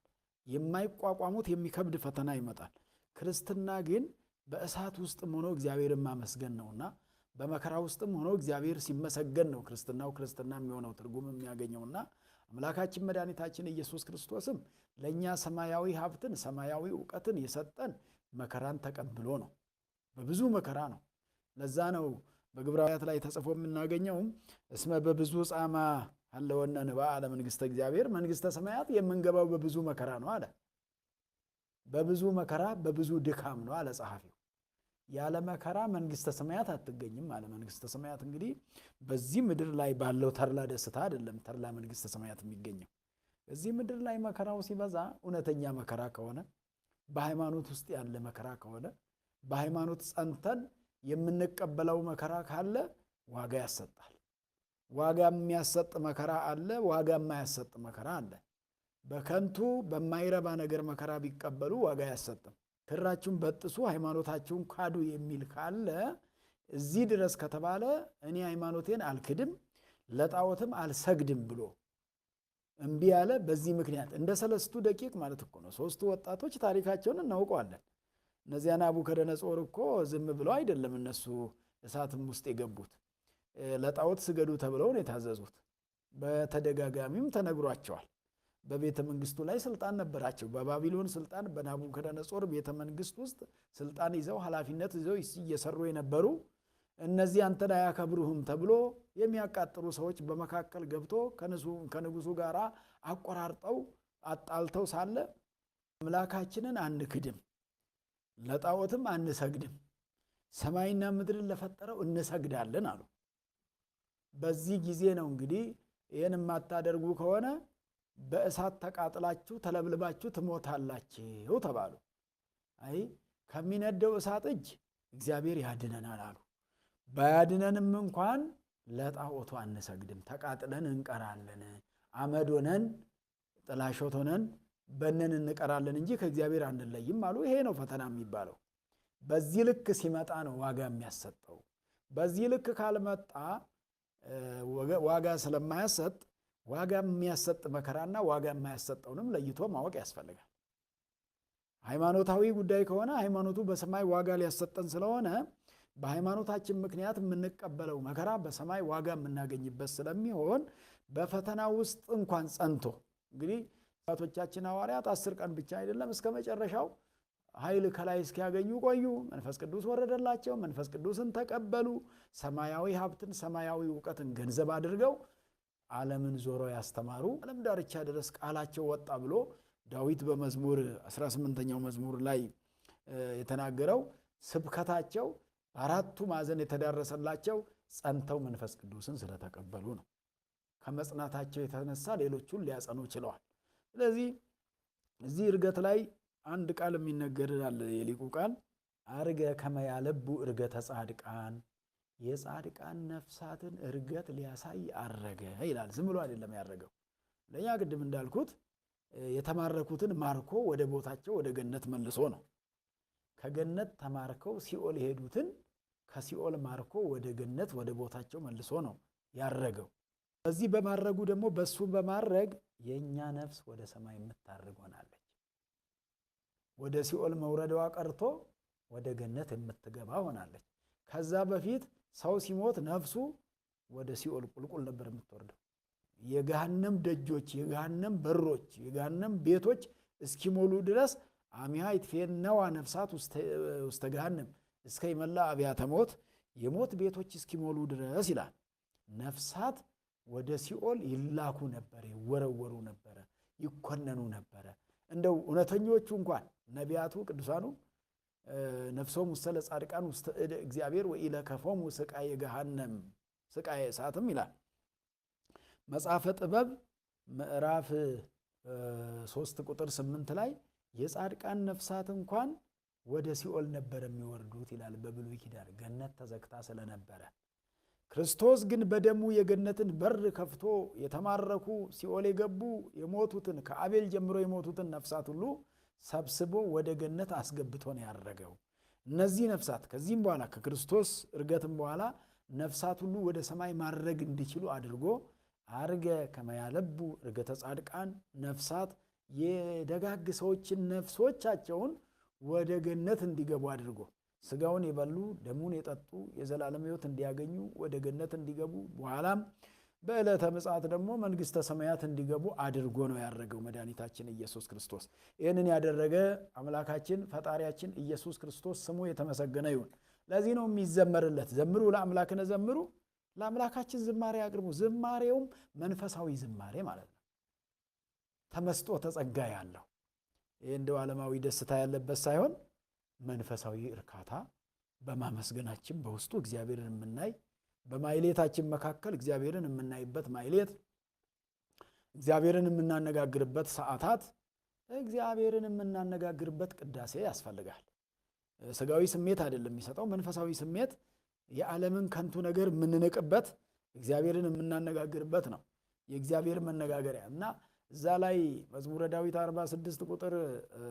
የማይቋቋሙት የሚከብድ ፈተና ይመጣል። ክርስትና ግን በእሳት ውስጥም ሆኖ እግዚአብሔርን ማመስገን ነውና በመከራ ውስጥም ሆኖ እግዚአብሔር ሲመሰገን ነው ክርስትና የሚሆነው ትርጉም የሚያገኘውና አምላካችን መድኃኒታችን ኢየሱስ ክርስቶስም ለእኛ ሰማያዊ ሀብትን ሰማያዊ ዕውቀትን የሰጠን መከራን ተቀብሎ ነው። በብዙ መከራ ነው። ለዛ ነው በዕብራውያን ላይ ተጽፎ የምናገኘውም እስመ በብዙ ጻማ አለወነ ንባአ ለመንግሥተ እግዚአብሔር፣ መንግሥተ ሰማያት የምንገባው በብዙ መከራ ነው አለ። በብዙ መከራ በብዙ ድካም ነው አለ ጸሐፊው። ያለ መከራ መንግሥተ ሰማያት አትገኝም አለ። መንግሥተ ሰማያት እንግዲህ በዚህ ምድር ላይ ባለው ተድላ ደስታ አይደለም ተድላ መንግሥተ ሰማያት የሚገኘው። እዚህ ምድር ላይ መከራው ሲበዛ እውነተኛ መከራ ከሆነ፣ በሃይማኖት ውስጥ ያለ መከራ ከሆነ፣ በሃይማኖት ጸንተን የምንቀበለው መከራ ካለ ዋጋ ያሰጣል። ዋጋ የሚያሰጥ መከራ አለ፣ ዋጋ የማያሰጥ መከራ አለ። በከንቱ በማይረባ ነገር መከራ ቢቀበሉ ዋጋ አያሰጥም። ክራችሁን በጥሱ ሃይማኖታችሁን ካዱ የሚል ካለ እዚህ ድረስ ከተባለ እኔ ሃይማኖቴን አልክድም ለጣዖትም አልሰግድም ብሎ እምቢ ያለ በዚህ ምክንያት እንደ ሰለስቱ ደቂቅ ማለት እኮ ነው። ሶስቱ ወጣቶች ታሪካቸውን እናውቀዋለን። እነዚያ ናቡከደነጾር እኮ ዝም ብለው አይደለም እነሱ እሳትም ውስጥ የገቡት። ለጣዖት ስገዱ ተብለው ነው የታዘዙት። በተደጋጋሚም ተነግሯቸዋል። በቤተ መንግስቱ ላይ ስልጣን ነበራቸው። በባቢሎን ስልጣን በናቡከደነጾር ቤተ መንግስት ውስጥ ስልጣን ይዘው ኃላፊነት ይዘው እየሰሩ የነበሩ እነዚህ አንተን አያከብሩህም ተብሎ የሚያቃጥሩ ሰዎች በመካከል ገብቶ ከንጉሱ ጋር አቆራርጠው አጣልተው ሳለ አምላካችንን አንክድም ለጣዖትም አንሰግድም ሰማይና ምድርን ለፈጠረው እንሰግዳለን አሉ። በዚህ ጊዜ ነው እንግዲህ ይህን የማታደርጉ ከሆነ በእሳት ተቃጥላችሁ ተለብልባችሁ ትሞታላችሁ ተባሉ። አይ ከሚነደው እሳት እጅ እግዚአብሔር ያድነናል አሉ። ባያድነንም እንኳን ለጣዖቱ አንሰግድም፣ ተቃጥለን እንቀራለን፣ አመድ ሆነን ጥላሾት ሆነን በነን እንቀራለን እንጂ ከእግዚአብሔር አንለይም አሉ። ይሄ ነው ፈተና የሚባለው። በዚህ ልክ ሲመጣ ነው ዋጋ የሚያሰጠው። በዚህ ልክ ካልመጣ ዋጋ ስለማያሰጥ ዋጋ የሚያሰጥ መከራና ዋጋ የማያሰጠውንም ለይቶ ማወቅ ያስፈልጋል። ሃይማኖታዊ ጉዳይ ከሆነ ሃይማኖቱ በሰማይ ዋጋ ሊያሰጠን ስለሆነ በሃይማኖታችን ምክንያት የምንቀበለው መከራ በሰማይ ዋጋ የምናገኝበት ስለሚሆን በፈተና ውስጥ እንኳን ጸንቶ እንግዲህ አባቶቻችን ሐዋርያት 10 ቀን ብቻ አይደለም እስከ መጨረሻው ኃይል ከላይ እስኪያገኙ ቆዩ። መንፈስ ቅዱስ ወረደላቸው። መንፈስ ቅዱስን ተቀበሉ። ሰማያዊ ሀብትን ሰማያዊ ዕውቀትን ገንዘብ አድርገው ዓለምን ዞሮ ያስተማሩ። ዓለም ዳርቻ ድረስ ቃላቸው ወጣ ብሎ ዳዊት በመዝሙር 18ኛው መዝሙር ላይ የተናገረው ስብከታቸው አራቱ ማዕዘን የተዳረሰላቸው ጸንተው መንፈስ ቅዱስን ስለተቀበሉ ነው። ከመጽናታቸው የተነሳ ሌሎቹን ሊያጸኑ ችለዋል። ስለዚህ እዚህ እርገት ላይ አንድ ቃል የሚነገር አለ። የሊቁ ቃል አርገ ከመያለቡ እርገተ ጻድቃን፣ የጻድቃን ነፍሳትን እርገት ሊያሳይ አረገ ይላል። ዝም ብሎ አይደለም ያረገው። ለኛ ቅድም እንዳልኩት የተማረኩትን ማርኮ ወደ ቦታቸው ወደ ገነት መልሶ ነው። ከገነት ተማርከው ሲኦል የሄዱትን ከሲኦል ማርኮ ወደ ገነት ወደ ቦታቸው መልሶ ነው ያረገው። በዚህ በማረጉ ደግሞ በሱ በማረግ የኛ ነፍስ ወደ ሰማይ የምታርግ ሆናለች። ወደ ሲኦል መውረዷ ቀርቶ ወደ ገነት የምትገባ ሆናለች። ከዛ በፊት ሰው ሲሞት ነፍሱ ወደ ሲኦል ቁልቁል ነበር የምትወርደው። የገሃነም ደጆች፣ የገሃነም በሮች፣ የገሃነም ቤቶች እስኪሞሉ ድረስ አሚሃ ይትፌነዋ ነፍሳት ውስተ ገሃነም እስከ ይመላ አብያተ ሞት፣ የሞት ቤቶች እስኪሞሉ ድረስ ይላል። ነፍሳት ወደ ሲኦል ይላኩ ነበር፣ ይወረወሩ ነበረ፣ ይኮነኑ ነበረ። እንደው እውነተኞቹ እንኳን ነቢያቱ ቅዱሳኑ ነፍሶም ውስተ ለጻድቃን ውስተ እደ እግዚአብሔር ወኢለከፎሙ ስቃየ ገሃነም ስቃየ እሳትም ይላል መጽሐፈ ጥበብ ምዕራፍ 3 ቁጥር 8 ላይ የጻድቃን ነፍሳት እንኳን ወደ ሲኦል ነበር የሚወርዱት ይላል። በብሉይ ኪዳን ገነት ተዘግታ ስለነበረ ክርስቶስ ግን በደሙ የገነትን በር ከፍቶ የተማረኩ ሲኦል የገቡ የሞቱትን ከአቤል ጀምሮ የሞቱትን ነፍሳት ሁሉ ሰብስቦ ወደ ገነት አስገብቶ ነው ያደረገው። እነዚህ ነፍሳት ከዚህም በኋላ ከክርስቶስ እርገትም በኋላ ነፍሳት ሁሉ ወደ ሰማይ ማድረግ እንዲችሉ አድርጎ አርገ ከመያለቡ እርገተ ጻድቃን ነፍሳት የደጋግ ሰዎችን ነፍሶቻቸውን ወደ ገነት እንዲገቡ አድርጎ ስጋውን የበሉ ደሙን የጠጡ የዘላለም ሕይወት እንዲያገኙ ወደ ገነት እንዲገቡ በኋላም በዕለተ ምጽአት ደግሞ መንግሥተ ሰማያት እንዲገቡ አድርጎ ነው ያደረገው መድኃኒታችን ኢየሱስ ክርስቶስ። ይህንን ያደረገ አምላካችን ፈጣሪያችን ኢየሱስ ክርስቶስ ስሙ የተመሰገነ ይሁን። ለዚህ ነው የሚዘመርለት። ዘምሩ ለአምላክነ ዘምሩ፣ ለአምላካችን ዝማሬ አቅርቡ። ዝማሬውም መንፈሳዊ ዝማሬ ማለት ነው። ተመስጦ ተጸጋ ያለው ይህ እንደው ዓለማዊ ደስታ ያለበት ሳይሆን መንፈሳዊ እርካታ በማመስገናችን በውስጡ እግዚአብሔርን የምናይ በማይሌታችን መካከል እግዚአብሔርን የምናይበት ማይሌት፣ እግዚአብሔርን የምናነጋግርበት ሰዓታት፣ እግዚአብሔርን የምናነጋግርበት ቅዳሴ ያስፈልጋል። ስጋዊ ስሜት አይደለም የሚሰጠው፣ መንፈሳዊ ስሜት የዓለምን ከንቱ ነገር የምንንቅበት እግዚአብሔርን የምናነጋግርበት ነው የእግዚአብሔር መነጋገሪያ እና እዛ ላይ መዝሙረ ዳዊት 46 ቁጥር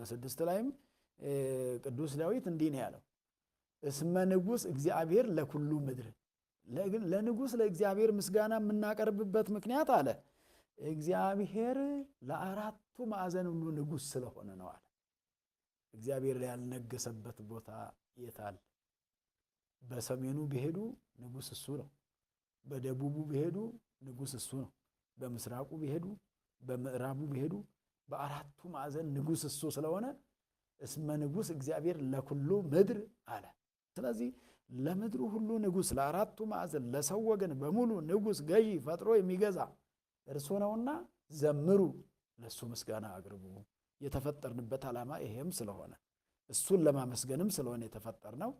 6 ላይም ቅዱስ ዳዊት እንዲህ ነው ያለው፣ እስመ ንጉሥ እግዚአብሔር ለኩሉ ምድር። ለንጉሥ ለእግዚአብሔር ምስጋና የምናቀርብበት ምክንያት አለ እግዚአብሔር ለአራቱ ማዕዘን ሁሉ ንጉሥ ስለሆነ ነው አለ። እግዚአብሔር ያልነገሰበት ቦታ የታል? በሰሜኑ ቢሄዱ ንጉሥ እሱ ነው። በደቡቡ ቢሄዱ ንጉሥ እሱ ነው። በምስራቁ ቢሄዱ በምዕራቡ ቢሄዱ በአራቱ ማዕዘን ንጉሥ እሱ ስለሆነ እስመ ንጉሥ እግዚአብሔር ለኩሉ ምድር አለ። ስለዚህ ለምድሩ ሁሉ ንጉሥ፣ ለአራቱ ማዕዘን ለሰው ወገን በሙሉ ንጉሥ ገዢ ፈጥሮ የሚገዛ እርሱ ነውና ዘምሩ፣ ለሱ ምስጋና አቅርቡ። የተፈጠርንበት ዓላማ ይሄም ስለሆነ እሱን ለማመስገንም ስለሆነ የተፈጠርነው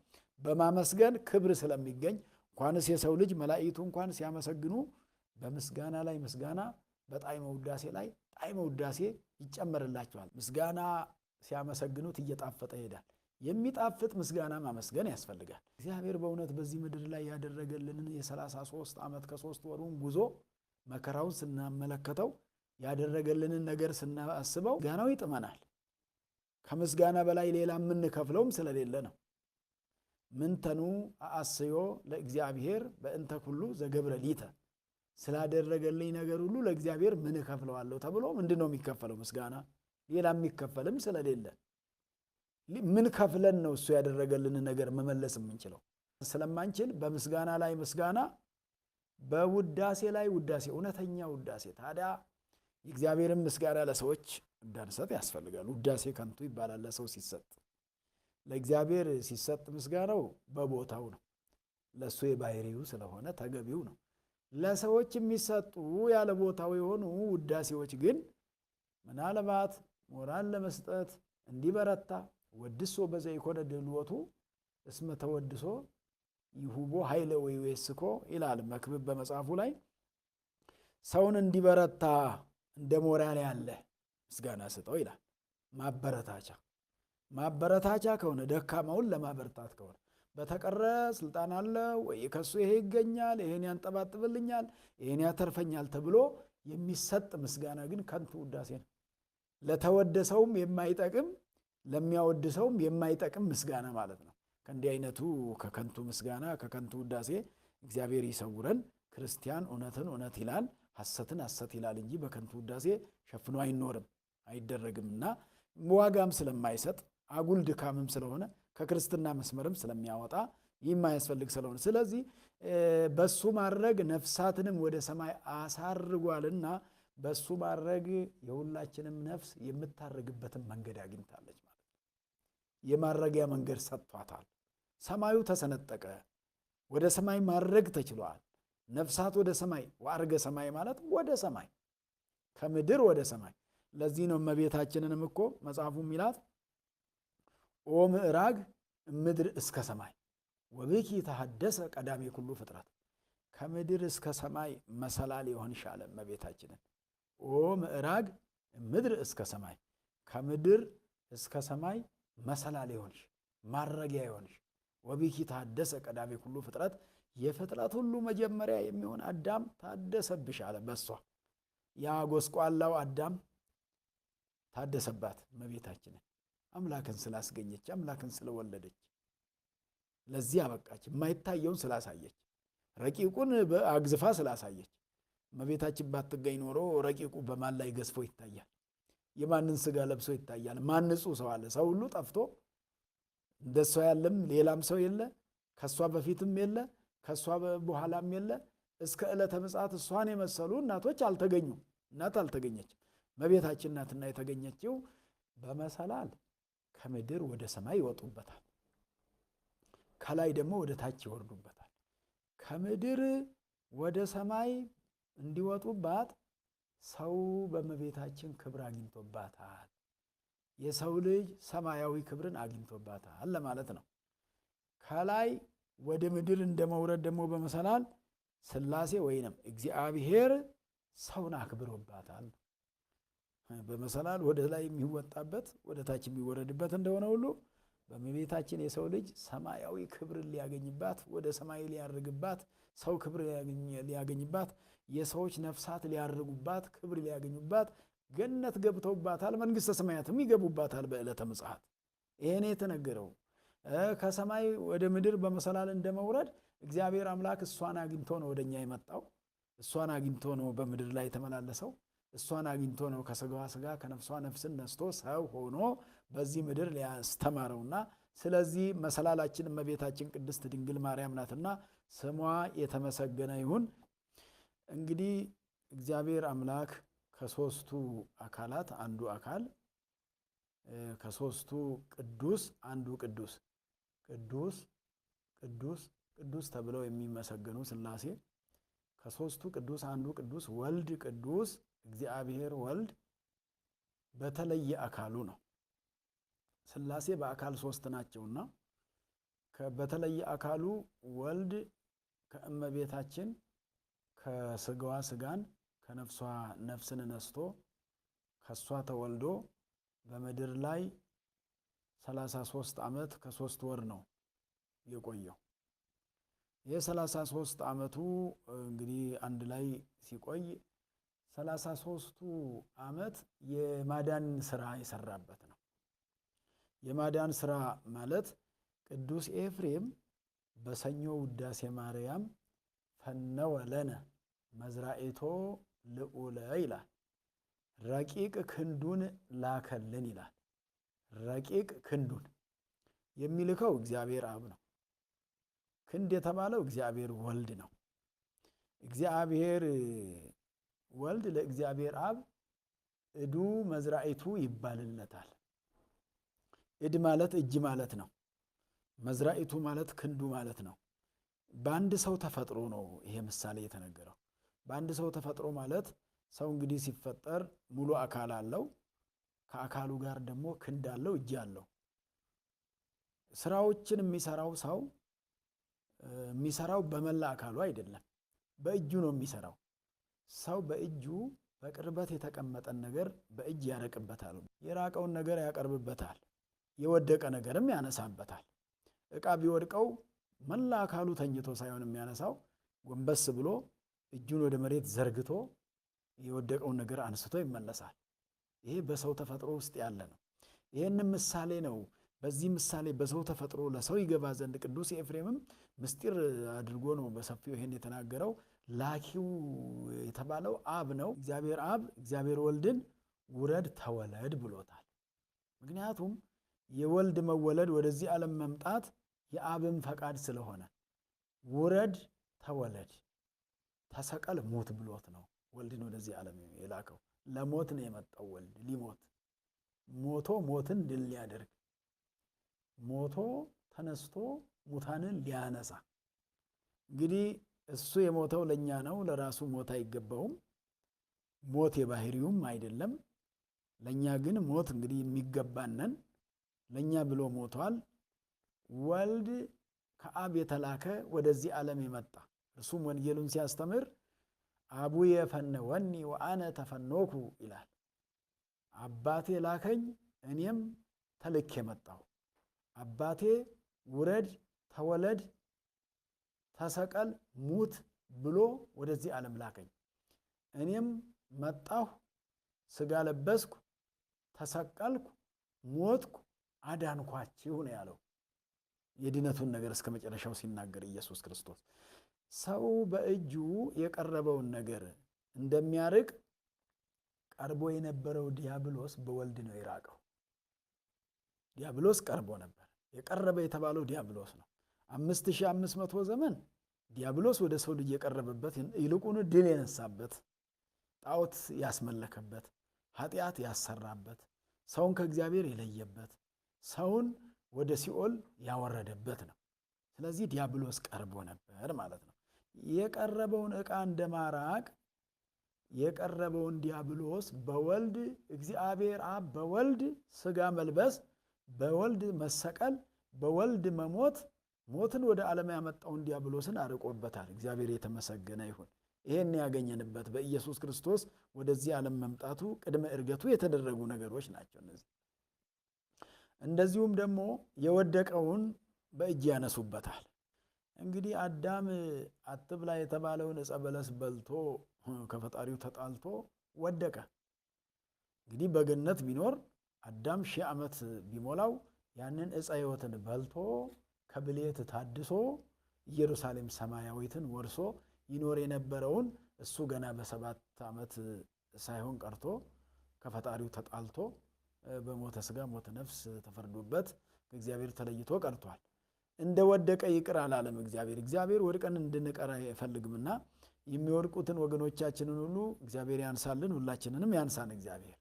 በማመስገን ክብር ስለሚገኝ እንኳንስ የሰው ልጅ መላእክቱ እንኳን ሲያመሰግኑ በምስጋና ላይ ምስጋና በጣዕመ ውዳሴ ላይ ጣዕመ ውዳሴ ይጨመርላቸዋል። ምስጋና ሲያመሰግኑት እየጣፈጠ ይሄዳል። የሚጣፍጥ ምስጋና ማመስገን ያስፈልጋል። እግዚአብሔር በእውነት በዚህ ምድር ላይ ያደረገልንን የ33 ዓመት ከ3 ወሩን ጉዞ መከራውን ስናመለከተው ያደረገልንን ነገር ስናስበው ምስጋናው ይጥመናል። ከምስጋና በላይ ሌላ የምንከፍለውም ስለሌለ ነው። ምንተኑ አስዮ ለእግዚአብሔር በእንተ ኩሉ ዘገብረ ሊተ፣ ስላደረገልኝ ነገር ሁሉ ለእግዚአብሔር ምን እከፍለዋለሁ ተብሎ ምንድነው የሚከፈለው? ምስጋና። ሌላ የሚከፈልም ስለሌለ ምን ከፍለን ነው እሱ ያደረገልንን ነገር መመለስ የምንችለው? ስለማንችል በምስጋና ላይ ምስጋና፣ በውዳሴ ላይ ውዳሴ፣ እውነተኛ ውዳሴ። ታዲያ የእግዚአብሔርን ምስጋና ለሰዎች እንዳንሰጥ ያስፈልጋል። ውዳሴ ከንቱ ይባላል ለሰው ሲሰጥ። ለእግዚአብሔር ሲሰጥ ምስጋናው በቦታው ነው፣ ለእሱ የባህሪው ስለሆነ ተገቢው ነው። ለሰዎች የሚሰጡ ያለ ቦታው የሆኑ ውዳሴዎች ግን ምናልባት ሞራል ለመስጠት እንዲበረታ ወድሶ በዘኢኮነ ድልወቱ እስመ ተወድሶ ይሁቦ ኃይለ ወይዌስኮ ይላል መክብብ በመጽሐፉ ላይ። ሰውን እንዲበረታ እንደ ሞራል ያለ ምስጋና ስጠው ይላል። ማበረታቻ ከሆነ ደካማውን ለማበርታት ከሆነ በተቀረ ስልጣን አለ ወይ ከሱ ይሄ ይገኛል፣ ይሄን ያንጠባጥብልኛል፣ ይሄን ያተርፈኛል ተብሎ የሚሰጥ ምስጋና ግን ከንቱ ውዳሴ ነው። ለተወደሰውም የማይጠቅም ለሚያወድሰውም የማይጠቅም ምስጋና ማለት ነው። ከእንዲህ አይነቱ ከከንቱ ምስጋና ከከንቱ ውዳሴ እግዚአብሔር ይሰውረን። ክርስቲያን እውነትን እውነት ይላል፣ ሐሰትን ሐሰት ይላል እንጂ በከንቱ ውዳሴ ሸፍኖ አይኖርም አይደረግምና ዋጋም ስለማይሰጥ አጉል ድካምም ስለሆነ ከክርስትና መስመርም ስለሚያወጣ የማያስፈልግ ስለሆነ ስለዚህ በሱ ማድረግ ነፍሳትንም ወደ ሰማይ አሳርጓልና በሱ ማድረግ የሁላችንም ነፍስ የምታረግበትን መንገድ አግኝታለች ማለት ነው። የማረጊያ መንገድ ሰጥቷታል። ሰማዩ ተሰነጠቀ፣ ወደ ሰማይ ማድረግ ተችሏል። ነፍሳት ወደ ሰማይ ወአርገ ሰማይ ማለት ወደ ሰማይ ከምድር ወደ ሰማይ። ለዚህ ነው እመቤታችንንም እኮ መጽሐፉ ሚላት ኦ ምዕራግ ምድር እስከ ሰማይ ወብኪ ተሐደሰ ቀዳሜ ኩሉ ፍጥረት። ከምድር እስከ ሰማይ መሰላል የሆንሽ አለ እመቤታችንን። ኦ ምዕራግ ምድር እስከ ሰማይ፣ ከምድር እስከ ሰማይ መሰላል የሆንሽ ማረጊያ የሆንሽ ወቢኪ ታደሰ ቀዳሜ ሁሉ ፍጥረት የፍጥረት ሁሉ መጀመሪያ የሚሆን አዳም ታደሰብሽ አለ። በሷ ያ ጎስቋላው አዳም ታደሰባት እመቤታችንን አምላክን ስላስገኘች አምላክን ስለወለደች ለዚህ አበቃች። የማይታየውን ስላሳየች ረቂቁን በአግዝፋ ስላሳየች እመቤታችን ባትገኝ ኖሮ ረቂቁ በማን ላይ ገዝፎ ይታያል? የማንን ስጋ ለብሶ ይታያል? ማን ንጹሕ ሰው አለ? ሰው ሁሉ ጠፍቶ እንደሷ ያለም ሌላም ሰው የለ፣ ከሷ በፊትም የለ፣ ከሷ በኋላም የለ። እስከ ዕለተ ምጽአት እሷን የመሰሉ እናቶች አልተገኙም። እናት አልተገኘችም። እመቤታችን ናትና የተገኘችው። በመሰላል ከምድር ወደ ሰማይ ይወጡበታል፣ ከላይ ደግሞ ወደ ታች ይወርዱበታል። ከምድር ወደ ሰማይ እንዲወጡባት ሰው በእመቤታችን ክብር አግኝቶባታል። የሰው ልጅ ሰማያዊ ክብርን አግኝቶባታል ለማለት ነው። ከላይ ወደ ምድር እንደመውረድ ደግሞ በመሰላል ሥላሴ ወይንም እግዚአብሔር ሰውን አክብሮባታል። በመሰላል ወደ ላይ የሚወጣበት ወደ ታች የሚወረድበት እንደሆነ ሁሉ በእመቤታችን የሰው ልጅ ሰማያዊ ክብርን ሊያገኝባት፣ ወደ ሰማይ ሊያርግባት፣ ሰው ክብር ሊያገኝባት፣ የሰዎች ነፍሳት ሊያርጉባት፣ ክብር ሊያገኙባት፣ ገነት ገብተውባታል፣ መንግሥተ ሰማያትም ይገቡባታል በዕለተ ምጽአት። ይሄን የተነገረው ከሰማይ ወደ ምድር በመሰላል እንደመውረድ እግዚአብሔር አምላክ እሷን አግኝቶ ነው ወደኛ የመጣው። እሷን አግኝቶ ነው በምድር ላይ የተመላለሰው። እሷን አግኝቶ ነው ከሥጋዋ ሥጋ ከነፍሷ ነፍስን ነስቶ ሰው ሆኖ በዚህ ምድር ሊያስተማረውና ስለዚህ መሰላላችን እመቤታችን ቅድስት ድንግል ማርያም ናትና ስሟ የተመሰገነ ይሁን። እንግዲህ እግዚአብሔር አምላክ ከሦስቱ አካላት አንዱ አካል፣ ከሦስቱ ቅዱስ አንዱ ቅዱስ ቅዱስ ቅዱስ ቅዱስ ተብለው የሚመሰገኑ ሥላሴ ከሦስቱ ቅዱስ አንዱ ቅዱስ ወልድ ቅዱስ እግዚአብሔር ወልድ በተለየ አካሉ ነው። ሥላሴ በአካል ሦስት ናቸውና በተለየ አካሉ ወልድ ከእመቤታችን ከሥጋዋ ሥጋን ከነፍሷ ነፍስን ነስቶ ከሷ ተወልዶ በምድር ላይ 33 ዓመት ከ3 ወር ነው የቆየው። የ33 ዓመቱ እንግዲህ አንድ ላይ ሲቆይ 33ቱ ዓመት የማዳን ሥራ የሰራበት ነው። የማዳን ሥራ ማለት ቅዱስ ኤፍሬም በሰኞ ውዳሴ ማርያም ፈነወ ለነ መዝራኤቶ ልዑለ ይላል። ረቂቅ ክንዱን ላከልን ይላል። ረቂቅ ክንዱን የሚልከው እግዚአብሔር አብ ነው። ክንድ የተባለው እግዚአብሔር ወልድ ነው። እግዚአብሔር ወልድ ለእግዚአብሔር አብ እዱ መዝራኤቱ ይባልለታል። እድ ማለት እጅ ማለት ነው። መዝራኤቱ ማለት ክንዱ ማለት ነው። በአንድ ሰው ተፈጥሮ ነው ይሄ ምሳሌ የተነገረው። በአንድ ሰው ተፈጥሮ ማለት ሰው እንግዲህ ሲፈጠር ሙሉ አካል አለው። ከአካሉ ጋር ደግሞ ክንድ አለው፣ እጅ አለው። ስራዎችን የሚሰራው ሰው የሚሰራው በመላ አካሉ አይደለም፣ በእጁ ነው የሚሰራው። ሰው በእጁ በቅርበት የተቀመጠን ነገር በእጅ ያረቅበታል፣ የራቀውን ነገር ያቀርብበታል፣ የወደቀ ነገርም ያነሳበታል። ዕቃ ቢወድቀው መላ አካሉ ተኝቶ ሳይሆን የሚያነሳው ጎንበስ ብሎ እጁን ወደ መሬት ዘርግቶ የወደቀውን ነገር አንስቶ ይመለሳል። ይሄ በሰው ተፈጥሮ ውስጥ ያለ ነው። ይህንም ምሳሌ ነው። በዚህ ምሳሌ በሰው ተፈጥሮ ለሰው ይገባ ዘንድ ቅዱስ ኤፍሬምም ምስጢር አድርጎ ነው በሰፊው ይሄን የተናገረው። ላኪው የተባለው አብ ነው። እግዚአብሔር አብ እግዚአብሔር ወልድን ውረድ ተወለድ ብሎታል። ምክንያቱም የወልድ መወለድ ወደዚህ ዓለም መምጣት የአብም ፈቃድ ስለሆነ ውረድ ተወለድ ተሰቀል ሞት ብሎት ነው ወልድን ወደዚህ ዓለም የላከው። ለሞት ነው የመጣው ወልድ ሊሞት፣ ሞቶ ሞትን ድል ሊያደርግ፣ ሞቶ ተነስቶ ሙታንን ሊያነሳ። እንግዲህ እሱ የሞተው ለእኛ ነው። ለራሱ ሞት አይገባውም። ሞት የባህሪውም አይደለም። ለእኛ ግን ሞት እንግዲህ የሚገባነን ለእኛ ብሎ ሞቷል። ወልድ ከአብ የተላከ ወደዚህ ዓለም የመጣ እርሱም ወንጌሉን ሲያስተምር አቡየ ፈነወኒ ወአነ ተፈኖኩ ይላል። አባቴ ላከኝ እኔም ተልኬ መጣሁ። አባቴ ውረድ ተወለድ፣ ተሰቀል፣ ሙት ብሎ ወደዚህ ዓለም ላከኝ። እኔም መጣሁ፣ ስጋ ለበስኩ፣ ተሰቀልኩ፣ ሞትኩ፣ አዳንኳችሁ ነው ያለው። የድነቱን ነገር እስከ መጨረሻው ሲናገር ኢየሱስ ክርስቶስ ሰው በእጁ የቀረበውን ነገር እንደሚያርቅ ቀርቦ የነበረው ዲያብሎስ በወልድ ነው የራቀው። ዲያብሎስ ቀርቦ ነበር። የቀረበ የተባለው ዲያብሎስ ነው። 5500 ዘመን ዲያብሎስ ወደ ሰው ልጅ የቀረበበት፣ ይልቁኑ ድል የነሳበት፣ ጣዖት ያስመለከበት፣ ኃጢአት ያሰራበት፣ ሰውን ከእግዚአብሔር የለየበት፣ ሰውን ወደ ሲኦል ያወረደበት ነው። ስለዚህ ዲያብሎስ ቀርቦ ነበር ማለት ነው። የቀረበውን ዕቃ እንደማራቅ የቀረበውን ዲያብሎስ በወልድ እግዚአብሔር አብ በወልድ ሥጋ መልበስ፣ በወልድ መሰቀል፣ በወልድ መሞት፣ ሞትን ወደ ዓለም ያመጣውን ዲያብሎስን አርቆበታል። እግዚአብሔር የተመሰገነ ይሁን። ይሄን ያገኘንበት በኢየሱስ ክርስቶስ ወደዚህ ዓለም መምጣቱ ቅድመ ዕርገቱ የተደረጉ ነገሮች ናቸው እነዚህ። እንደዚሁም ደግሞ የወደቀውን በእጅ ያነሱበታል። እንግዲህ አዳም አትብላ የተባለውን ዕፀ በለስ በልቶ ከፈጣሪው ተጣልቶ ወደቀ። እንግዲህ በገነት ቢኖር አዳም 1000 ዓመት ቢሞላው ያንን ዕፀ ሕይወትን በልቶ ከብሌት ታድሶ ኢየሩሳሌም ሰማያዊትን ወርሶ ይኖር የነበረውን እሱ ገና በ7 ዓመት ሳይሆን ቀርቶ ከፈጣሪው ተጣልቶ በሞተ ሥጋ ሞተ ነፍስ ተፈርዶበት ከእግዚአብሔር ተለይቶ ቀርቷል። እንደወደቀ ይቅር አላለም እግዚአብሔር ወድቀን እንድንቀር አይፈልግምና የሚወድቁትን ወገኖቻችንን ሁሉ እግዚአብሔር ያንሳልን፣ ሁላችንንም ያንሳን እግዚአብሔር።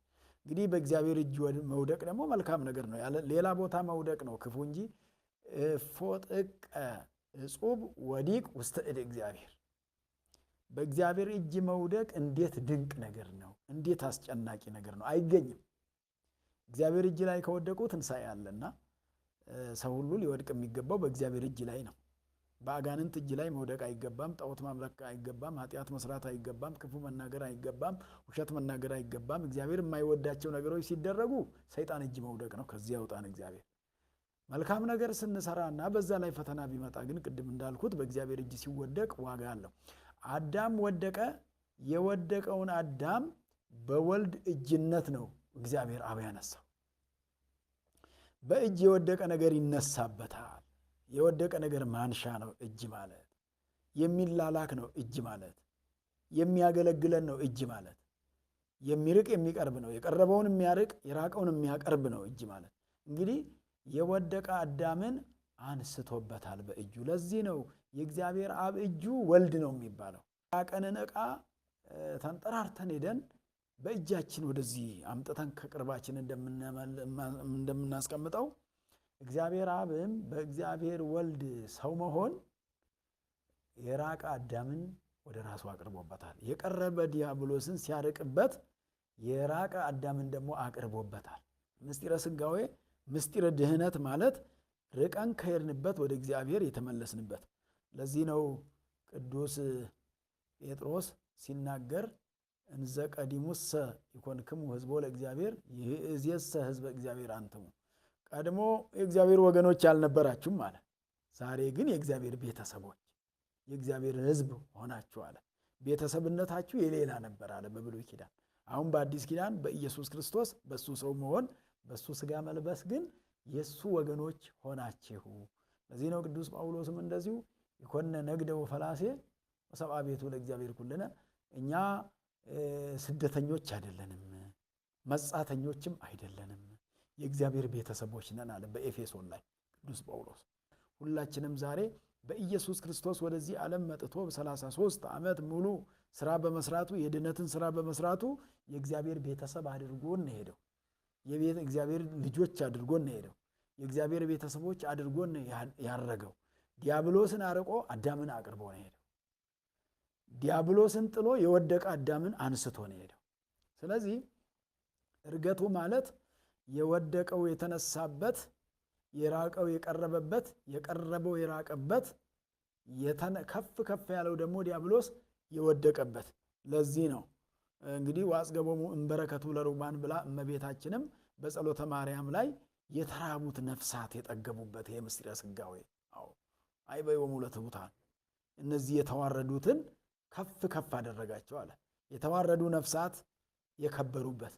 እንግዲህ በእግዚአብሔር እጅ መውደቅ ደግሞ መልካም ነገር ነው። ሌላ ቦታ መውደቅ ነው ክፉ እንጂ ፎጥቀ እጹብ ወዲቅ ውስተ እድ እግዚአብሔር፣ በእግዚአብሔር እጅ መውደቅ እንዴት ድንቅ ነገር ነው! እንዴት አስጨናቂ ነገር ነው! አይገኝም። እግዚአብሔር እጅ ላይ ከወደቁ ትንሣኤ አለና ሰው ሁሉ ሊወድቅ የሚገባው በእግዚአብሔር እጅ ላይ ነው። በአጋንንት እጅ ላይ መውደቅ አይገባም። ጣዖት ማምለክ አይገባም። ኃጢአት መስራት አይገባም። ክፉ መናገር አይገባም። ውሸት መናገር አይገባም። እግዚአብሔር የማይወዳቸው ነገሮች ሲደረጉ ሰይጣን እጅ መውደቅ ነው። ከዚህ ያውጣን እግዚአብሔር። መልካም ነገር ስንሰራና በዛ ላይ ፈተና ቢመጣ ግን ቅድም እንዳልኩት በእግዚአብሔር እጅ ሲወደቅ ዋጋ አለው። አዳም ወደቀ። የወደቀውን አዳም በወልድ እጅነት ነው እግዚአብሔር አብ ያነሳው። በእጅ የወደቀ ነገር ይነሳበታል። የወደቀ ነገር ማንሻ ነው እጅ ማለት። የሚላላክ ነው እጅ ማለት። የሚያገለግለን ነው እጅ ማለት። የሚርቅ የሚቀርብ ነው። የቀረበውን የሚያርቅ የራቀውን የሚያቀርብ ነው እጅ ማለት። እንግዲህ የወደቀ አዳምን አንስቶበታል በእጁ። ለዚህ ነው የእግዚአብሔር አብ እጁ ወልድ ነው የሚባለው። ያቀንን ዕቃ ተንጠራርተን ሄደን በእጃችን ወደዚህ አምጥተን ከቅርባችን እንደምናስቀምጠው እግዚአብሔር አብም በእግዚአብሔር ወልድ ሰው መሆን የራቀ አዳምን ወደ ራሱ አቅርቦበታል። የቀረበ ዲያብሎስን ሲያርቅበት የራቀ አዳምን ደግሞ አቅርቦበታል። ምስጢረ ሥጋዌ ምስጢረ ድህነት ማለት ርቀን ከሄድንበት ወደ እግዚአብሔር የተመለስንበት። ለዚህ ነው ቅዱስ ጴጥሮስ ሲናገር እንዘ ቀዲሙሰ ይኮንክሙ ሕዝቦ ለእግዚአብሔር ይእዜሰ ሕዝበ እግዚአብሔር አንትሙ። ቀድሞ የእግዚአብሔር ወገኖች አልነበራችሁም አለ። ዛሬ ግን የእግዚአብሔር ቤተሰቦች የእግዚአብሔር ሕዝብ ሆናችሁ አለ። ቤተሰብነታችሁ የሌላ ነበር አለ በብሉይ ኪዳን። አሁን በአዲስ ኪዳን በኢየሱስ ክርስቶስ በሱ ሰው መሆን በሱ ሥጋ መልበስ ግን የሱ ወገኖች ሆናችሁ። ለዚህ ነው ቅዱስ ጳውሎስም እንደዚሁ ይኮነ ነግደ ወፈላሴ ወሰብአ ቤቱ ለእግዚአብሔር ኩልነ፣ እኛ ስደተኞች አይደለንም መጻተኞችም አይደለንም የእግዚአብሔር ቤተሰቦች ነን አለ በኤፌሶን ላይ ቅዱስ ጳውሎስ። ሁላችንም ዛሬ በኢየሱስ ክርስቶስ ወደዚህ ዓለም መጥቶ 33 ዓመት ሙሉ ስራ በመስራቱ የድነትን ስራ በመስራቱ የእግዚአብሔር ቤተሰብ አድርጎን ነው ሄደው። የእግዚአብሔር ልጆች አድርጎን ነው ሄደው። የእግዚአብሔር ቤተሰቦች አድርጎን ነው ያረገው። ዲያብሎስን አርቆ አዳምን አቅርቦ ነው ሄደው። ዲያብሎስን ጥሎ የወደቀ አዳምን አንስቶ ነው ሄደው። ስለዚህ ዕርገቱ ማለት የወደቀው የተነሳበት፣ የራቀው የቀረበበት፣ የቀረበው የራቀበት፣ ከፍ ከፍ ያለው ደግሞ ዲያብሎስ የወደቀበት። ለዚህ ነው እንግዲህ ወአጽገቦሙ እምበረከቱ ለርቡባን ብላ እመቤታችንም በጸሎተ ማርያም ላይ የተራቡት ነፍሳት የጠገቡበት ይሄ ምስጢረ ሥጋዌ። አዎ አይበዮሙ ለትሑታን እነዚህ የተዋረዱትን ከፍ ከፍ አደረጋቸው አለ። የተዋረዱ ነፍሳት የከበሩበት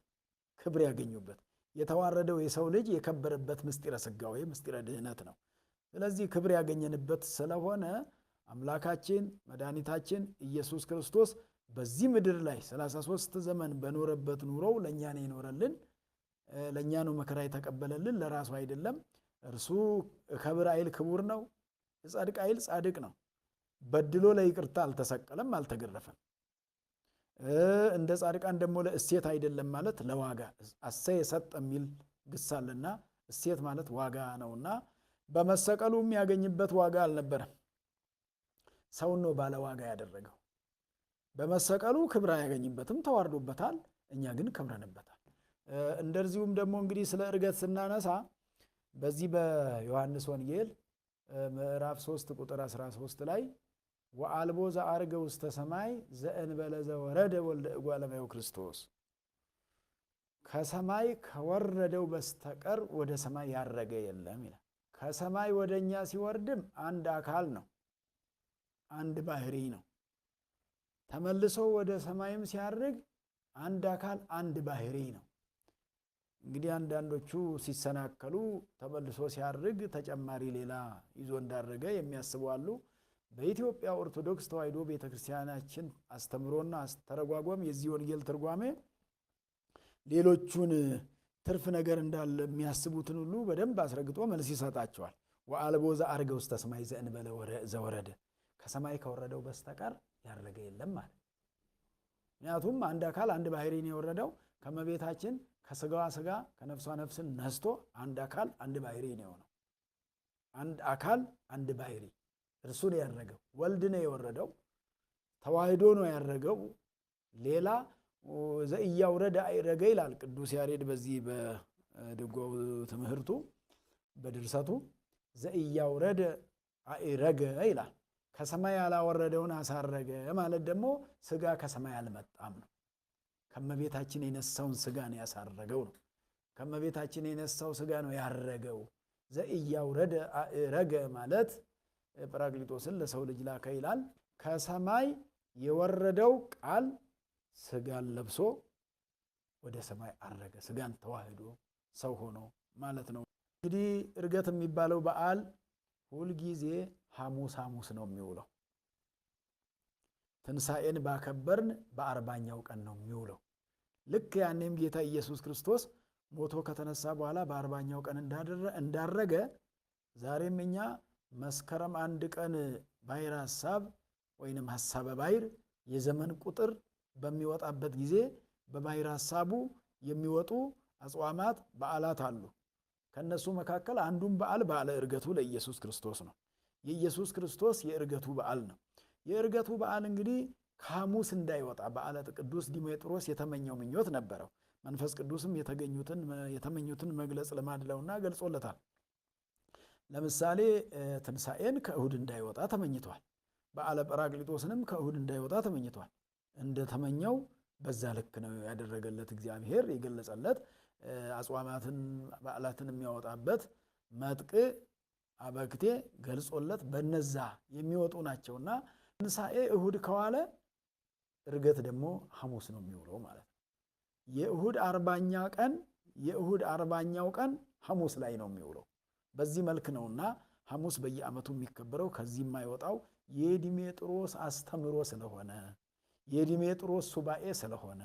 ክብር ያገኙበት የተዋረደው የሰው ልጅ የከበረበት ምስጢረ ሥጋዌ ምስጢረ ድህነት ነው። ስለዚህ ክብር ያገኘንበት ስለሆነ አምላካችን መድኃኒታችን ኢየሱስ ክርስቶስ በዚህ ምድር ላይ 33 ዘመን በኖረበት ኑሮው ለእኛ ነው የኖረልን፣ ለእኛ ነው መከራ የተቀበለልን፣ ለራሱ አይደለም። እርሱ ከብር አይል ክቡር ነው፣ ጻድቅ አይል ጻድቅ ነው። በድሎ ለይቅርታ አልተሰቀለም፣ አልተገረፈም። እንደ ጻድቃን ደግሞ ለእሴት አይደለም ማለት ለዋጋ አሰየ ሰጥ የሚል ግሳልና እሴት ማለት ዋጋ ነውና በመሰቀሉ የሚያገኝበት ዋጋ አልነበረም። ሰውን ነው ባለ ዋጋ ያደረገው። በመሰቀሉ ክብር አያገኝበትም፣ ተዋርዶበታል። እኛ ግን ከብረንበታል። እንደዚሁም ደግሞ እንግዲህ ስለ ዕርገት ስናነሳ በዚህ በዮሐንስ ወንጌል ምዕራፍ 3 ቁጥር 13 ላይ ወአልቦ ዘዐርገ ውስተ ሰማይ ዘእንበለ ዘወረደ ወልደ እጓለ እመሕያው ክርስቶስ፣ ከሰማይ ከወረደው በስተቀር ወደ ሰማይ ያረገ የለም ይላል። ከሰማይ ወደ እኛ ሲወርድም አንድ አካል ነው፣ አንድ ባህሪ ነው። ተመልሶ ወደ ሰማይም ሲያርግ አንድ አካል አንድ ባህሪ ነው። እንግዲህ አንዳንዶቹ ሲሰናከሉ ተመልሶ ሲያርግ ተጨማሪ ሌላ ይዞ እንዳረገ የሚያስቡ አሉ። በኢትዮጵያ ኦርቶዶክስ ተዋሕዶ ቤተክርስቲያናችን አስተምሮና አስተረጓጓም የዚህ ወንጌል ትርጓሜ ሌሎቹን ትርፍ ነገር እንዳለ የሚያስቡትን ሁሉ በደንብ አስረግጦ መልስ ይሰጣቸዋል። ወአልቦ ዘዐርገ ውስተ ሰማይ ዘእንበለ ዘወረደ፣ ከሰማይ ከወረደው በስተቀር ያረገ የለም ማለት። ምክንያቱም አንድ አካል አንድ ባህሪ ነው የወረደው። ከመቤታችን ከስጋዋ ስጋ ከነፍሷ ነፍስን ነስቶ አንድ አካል አንድ ባህሪ ነው የሆነው። አንድ አካል አንድ ባህሪ እርሱ ነው ያረገው። ወልድ ነው የወረደው፣ ተዋህዶ ነው ያረገው። ሌላ ዘኢያውረደ አይረገ ይላል ቅዱስ ያሬድ በዚህ በድጓው ትምህርቱ በድርሰቱ ዘኢያውረደ አይረገ ይላል። ከሰማይ ያላወረደውን አሳረገ ማለት ደግሞ ስጋ ከሰማይ አልመጣም ነው። ከመቤታችን የነሳውን ስጋ ነው ያሳረገው ነው። ከመቤታችን የነሳው ስጋ ነው ያረገው። ዘኢያውረደ አይረገ ማለት ጰራቅሊጦስን ለሰው ልጅ ላከ ይላል። ከሰማይ የወረደው ቃል ስጋን ለብሶ ወደ ሰማይ አረገ፣ ስጋን ተዋህዶ ሰው ሆኖ ማለት ነው። እንግዲህ ዕርገት የሚባለው በዓል ሁልጊዜ ሐሙስ ሐሙስ ነው የሚውለው። ትንሣኤን ባከበርን በ40ኛው ቀን ነው የሚውለው። ልክ ያኔም ጌታ ኢየሱስ ክርስቶስ ሞቶ ከተነሳ በኋላ በ40ኛው ቀን እንዳረገ ዛሬም እኛ መስከረም 1 ቀን ባሕረ ሐሳብ ወይንም ሐሳበ ባሕር የዘመን ቁጥር በሚወጣበት ጊዜ በባሕረ ሐሳቡ የሚወጡ አጽዋማት በዓላት አሉ። ከነሱ መካከል አንዱም በዓል በዓለ ዕርገቱ ለኢየሱስ ክርስቶስ ነው። የኢየሱስ ክርስቶስ የዕርገቱ በዓል ነው። የዕርገቱ በዓል እንግዲህ ከሐሙስ እንዳይወጣ በዓለ ቅዱስ ዲሜጥሮስ የተመኘው ምኞት ነበረው። መንፈስ ቅዱስም የተመኙትን መግለጽ ልማድ ነውና ገልጾለታል። ለምሳሌ ትንሣኤን ከእሁድ እንዳይወጣ ተመኝቷል። በዓለ ጰራቅሊጦስንም ከእሁድ እንዳይወጣ ተመኝቷል። እንደተመኘው በዛ ልክ ነው ያደረገለት እግዚአብሔር የገለጸለት። አጽዋማትን በዓላትን የሚያወጣበት መጥቅ አበክቴ ገልጾለት በነዛ የሚወጡ ናቸውና ትንሣኤ እሁድ ከዋለ ዕርገት ደግሞ ሐሙስ ነው የሚውለው ማለት ነው። የእሁድ 40ኛው ቀን ሐሙስ ላይ ነው የሚውለው። በዚህ መልክ ነውና ሐሙስ በየዓመቱ የሚከበረው። ከዚህ የማይወጣው የዲሜጥሮስ አስተምሮ ስለሆነ የዲሜጥሮስ ሱባኤ ስለሆነ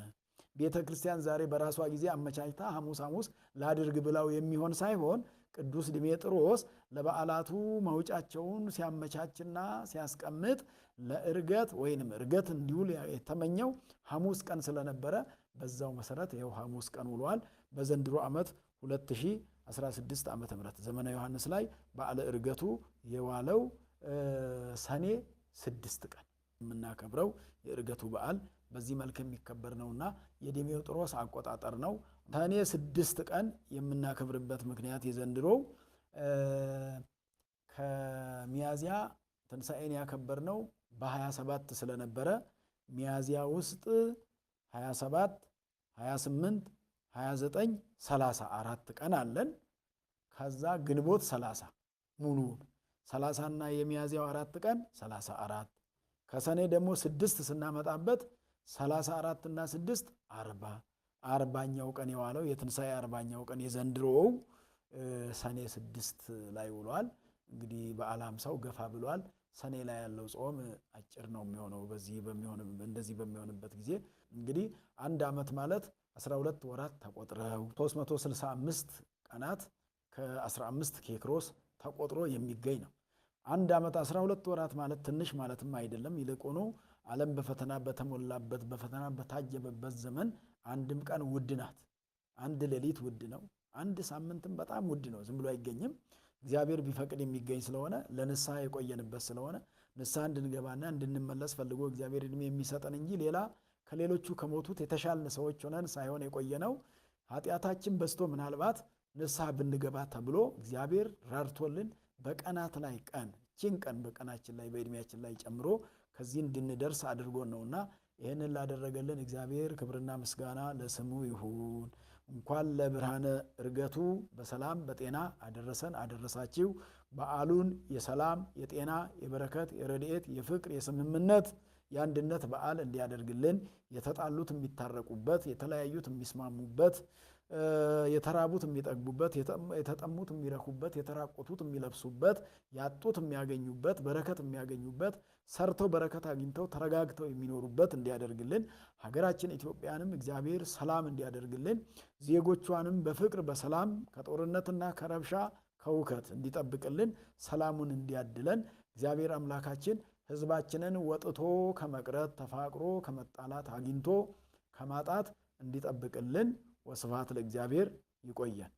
ቤተ ክርስቲያን ዛሬ በራሷ ጊዜ አመቻችታ ሐሙስ ሐሙስ ላድርግ ብላው የሚሆን ሳይሆን ቅዱስ ዲሜጥሮስ ለበዓላቱ መውጫቸውን ሲያመቻችና ሲያስቀምጥ ለዕርገት ወይንም ዕርገት እንዲውል የተመኘው ሐሙስ ቀን ስለነበረ በዛው መሰረት ይኸው ሐሙስ ቀን ውሏል። በዘንድሮ ዓመት 2016 ዓመተ ምህረት ዘመነ ዮሐንስ ላይ በዓለ ዕርገቱ የዋለው ሰኔ 6 ቀን የምናከብረው የዕርገቱ በዓል በዚህ መልክ የሚከበር ነውና የዲሜጥሮስ አቆጣጠር ነው። ሰኔ 6 ቀን የምናከብርበት ምክንያት የዘንድሮው ከሚያዝያ ትንሣኤን ያከበርነው በ27 ስለነበረ ሚያዝያ ውስጥ 27 28 29 34 ቀን አለን። ከዛ ግንቦት 30 ሙሉውን 30 እና የሚያዝያው 4 ቀን 34 ከሰኔ ደግሞ 6 ስናመጣበት 34 እና 6 40 40ኛው ቀን የዋለው የትንሣኤ 40ኛው ቀን የዘንድሮው ሰኔ 6 ላይ ውሏል። እንግዲህ በዓለ ሃምሳው ገፋ ብሏል። ሰኔ ላይ ያለው ጾም አጭር ነው የሚሆነው። እንደዚህ በሚሆንበት ጊዜ እንግዲህ አንድ ዓመት ማለት 12 ወራት ተቆጥረው 365 ቀናት ከ15 ኬክሮስ ተቆጥሮ የሚገኝ ነው። አንድ ዓመት 12 ወራት ማለት ትንሽ ማለትም አይደለም። ይልቁኑ ዓለም በፈተና በተሞላበት በፈተና በታጀበበት ዘመን አንድም ቀን ውድ ናት። አንድ ሌሊት ውድ ነው። አንድ ሳምንትም በጣም ውድ ነው። ዝም ብሎ አይገኝም። እግዚአብሔር ቢፈቅድ የሚገኝ ስለሆነ ለንስሐ የቆየንበት ስለሆነ ንስሐ እንድንገባና እንድንመለስ ፈልጎ እግዚአብሔር ዕድሜ የሚሰጠን እንጂ ሌላ ከሌሎቹ ከሞቱት የተሻልን ሰዎች ሆነን ሳይሆን የቆየነው ኃጢአታችን በዝቶ ምናልባት ንስሐ ብንገባ ተብሎ እግዚአብሔር ራርቶልን በቀናት ላይ ቺን ቀን በቀናችን ላይ በዕድሜያችን ላይ ጨምሮ ከዚህ እንድንደርስ አድርጎን ነውና ይህንን ላደረገልን እግዚአብሔር ክብርና ምስጋና ለስሙ ይሁን። እንኳን ለብርሃነ ዕርገቱ በሰላም በጤና አደረሰን አደረሳችሁ። በዓሉን የሰላም የጤና የበረከት የረድኤት የፍቅር የስምምነት የአንድነት በዓል እንዲያደርግልን የተጣሉት የሚታረቁበት የተለያዩት የሚስማሙበት የተራቡት የሚጠግቡበት የተጠሙት የሚረኩበት የተራቆቱት የሚለብሱበት ያጡት የሚያገኙበት በረከት የሚያገኙበት ሰርተው በረከት አግኝተው ተረጋግተው የሚኖሩበት እንዲያደርግልን ሀገራችን ኢትዮጵያንም እግዚአብሔር ሰላም እንዲያደርግልን ዜጎቿንም በፍቅር በሰላም ከጦርነትና ከረብሻ ከውከት እንዲጠብቅልን ሰላሙን እንዲያድለን እግዚአብሔር አምላካችን ሕዝባችንን ወጥቶ ከመቅረት ተፋቅሮ ከመጣላት አግኝቶ ከማጣት እንዲጠብቅልን ወስብሐት ለእግዚአብሔር። ይቆየን።